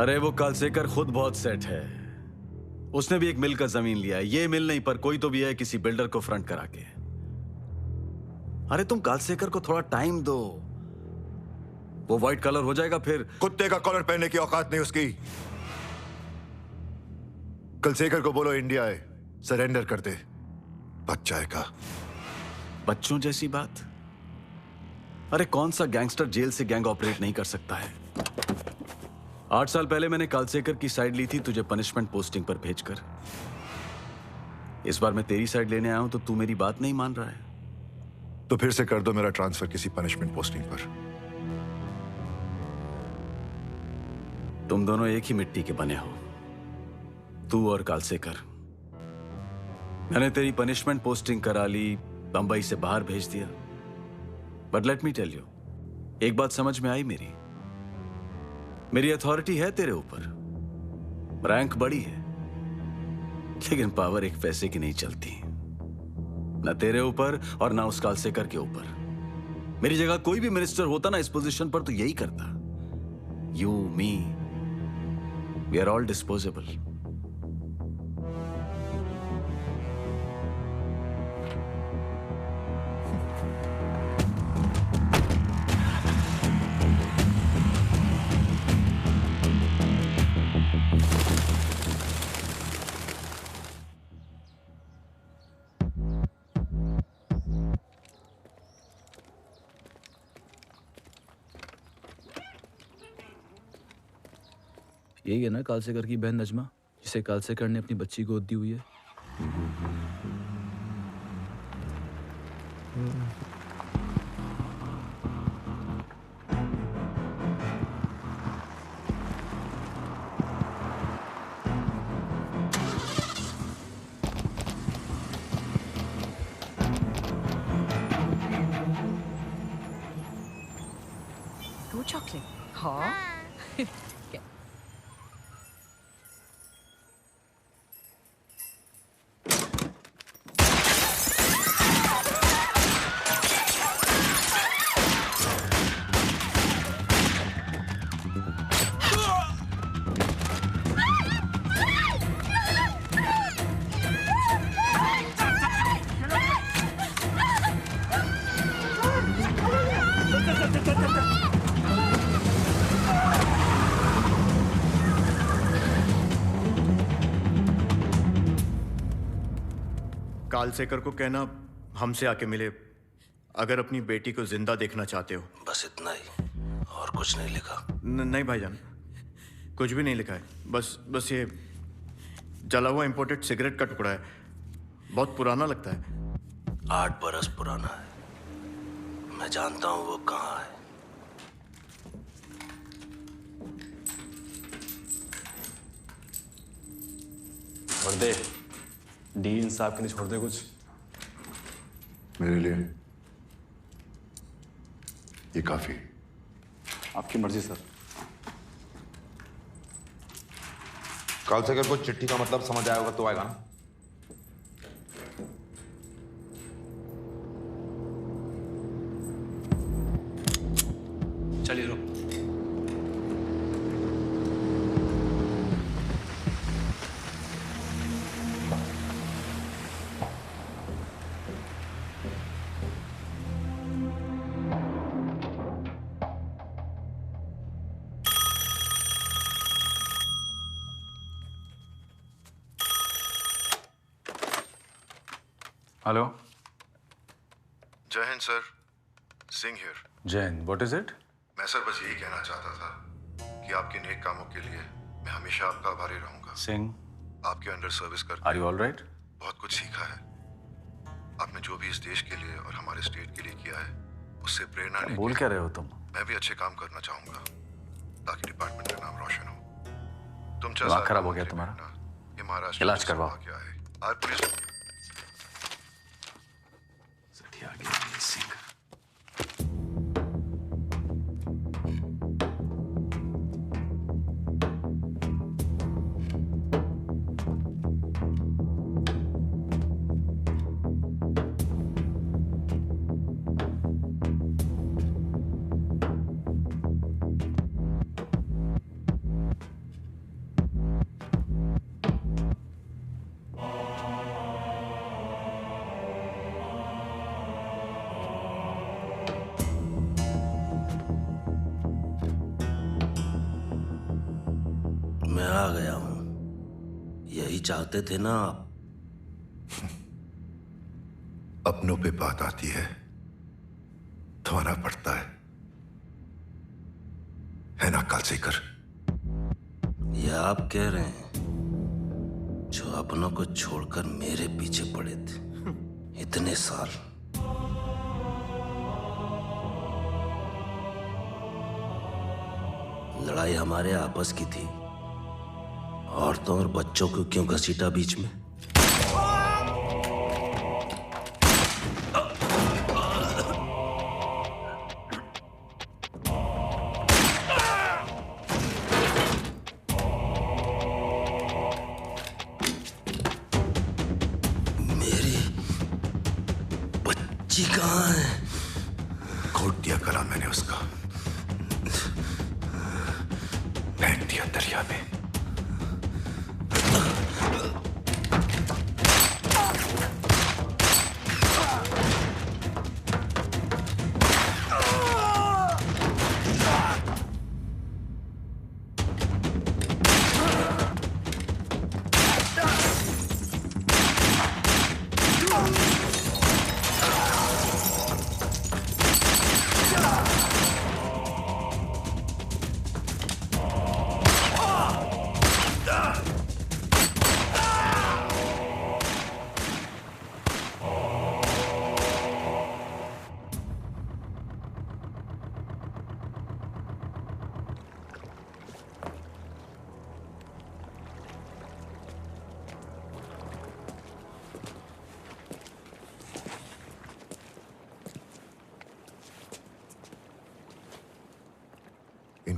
अरे वो कालसेकर खुद बहुत सेट है। उसने भी एक मिल का जमीन लिया है। ये मिल नहीं पर कोई तो भी है, किसी बिल्डर को फ्रंट करा के। अरे तुम कालसेकर को थोड़ा टाइम दो, वो व्हाइट कलर हो जाएगा फिर। कुत्ते का कॉलर पहनने की औकात नहीं उसकी। कालसेकर को बोलो इंडिया है, सरेंडर कर दे, बच जाएगा। बच्चों जैसी बात? अरे कौन सा गैंगस्टर जेल से गैंग ऑपरेट नहीं कर सकता है? 8 साल पहले मैंने कालसेकर की साइड ली थी तुझे पनिशमेंट पोस्टिंग पर भेजकर। इस बार मैं तेरी साइड लेने आया हूं तो तू मेरी बात नहीं मान रहा है। तो फिर से कर दो मेरा ट्रांसफर किसी पनिशमेंट पोस्टिंग पर। तुम दोनों एक ही मिट्टी के बने हो, तू और कालसेकर। मैंने तेरी पनिशमेंट पोस्टिंग करा ली, बंबई से बाहर भेज दिया। But let me tell you, एक बात समझ में आई मेरी अथॉरिटी है तेरे ऊपर, रैंक बड़ी है, लेकिन पावर एक पैसे की नहीं चलती, ना तेरे ऊपर और ना उस कालसेकर के ऊपर। मेरी जगह कोई भी मिनिस्टर होता ना इस पोजीशन पर तो यही करता। You, me, we are all disposable. यही है ना कालसेकर की बहन नजमा, जिसे कालसेकर ने अपनी बच्ची गोद दी हुई है। Go chocolate. Huh? कालसेकर को कहना हमसे आके मिले अगर अपनी बेटी को जिंदा देखना चाहते हो। बस इतना ही, और कुछ नहीं लिखा? नहीं भाईजान, कुछ भी नहीं लिखा है। बस ये जला हुआ इंपोर्टेड सिगरेट का टुकड़ा है, बहुत पुराना लगता है। 8 बरस पुराना है। मैं जानता हूँ वो कहाँ है। वर्दे, डीन साहब के लिए छोड़ दे कुछ। मेरे लिए ये काफी। आपकी मर्जी सर। कालसेकर को चिट्ठी का मतलब समझ आया होगा तो आएगा ना? चलिए रुक। हेलो। जय Hind sir, Singh here. Jain, what is it? मैं सर बस यही कहना चाहता था कि आपके नेक कामों के लिए मैं हमेशा आपका आभारी रहूंगा। सिंह, आपके अंडर सर्विस कर आर यू ऑल राइट? बहुत कुछ सीखा है। आपने जो भी इस देश के लिए और हमारे स्टेट के लिए किया है उससे प्रेरणा लेके बोल क्या रहे हो तुम? मैं भी अच्छे काम करना चाहूंगा ताकि डिपार्टमेंट का नाम रोशन हो। तुम दिमाग खराब हो गया तुम्हारा? ये महाराष्ट्र इलाज करवाओ। क्या है आज पुलिस मैं आ गया हूं। यही चाहते थे ना आप? अपनों पे बात आती है तो आना पड़ता है ना कालसेकर? ये आप कह रहे हैं जो अपनों को छोड़कर मेरे पीछे पड़े थे इतने साल? लड़ाई हमारे आपस की थी, औरतों और बच्चों को क्यों घसीटा बीच में? मेरी बच्ची कहाँ है? घोट दिया गला मैंने उसका, फेंक दिया दरिया में।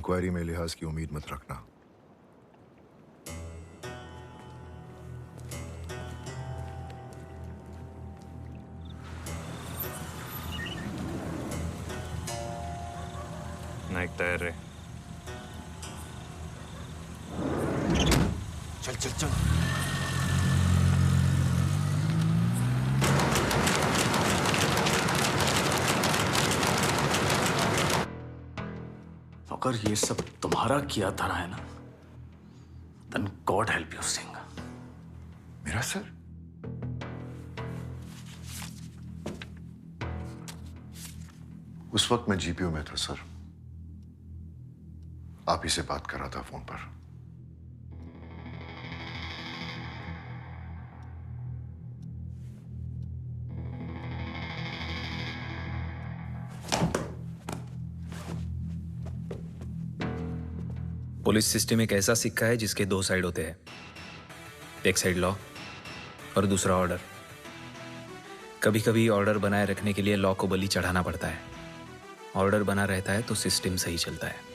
इंक्वायरी में लिहाज की उम्मीद मत रखना। नाइक तैयार रहे। चल चल चल। अगर ये सब तुम्हारा किया धरा है ना, then God help you, Singh. मेरा सर? उस वक्त मैं जीपीओ में था सर। आप ही से बात कर रहा था फोन पर। पुलिस सिस्टम एक ऐसा सिक्का है जिसके दो साइड होते हैं। एक साइड लॉ और दूसरा ऑर्डर। कभी कभी ऑर्डर बनाए रखने के लिए लॉ को बलि चढ़ाना पड़ता है। ऑर्डर बना रहता है तो सिस्टम सही चलता है।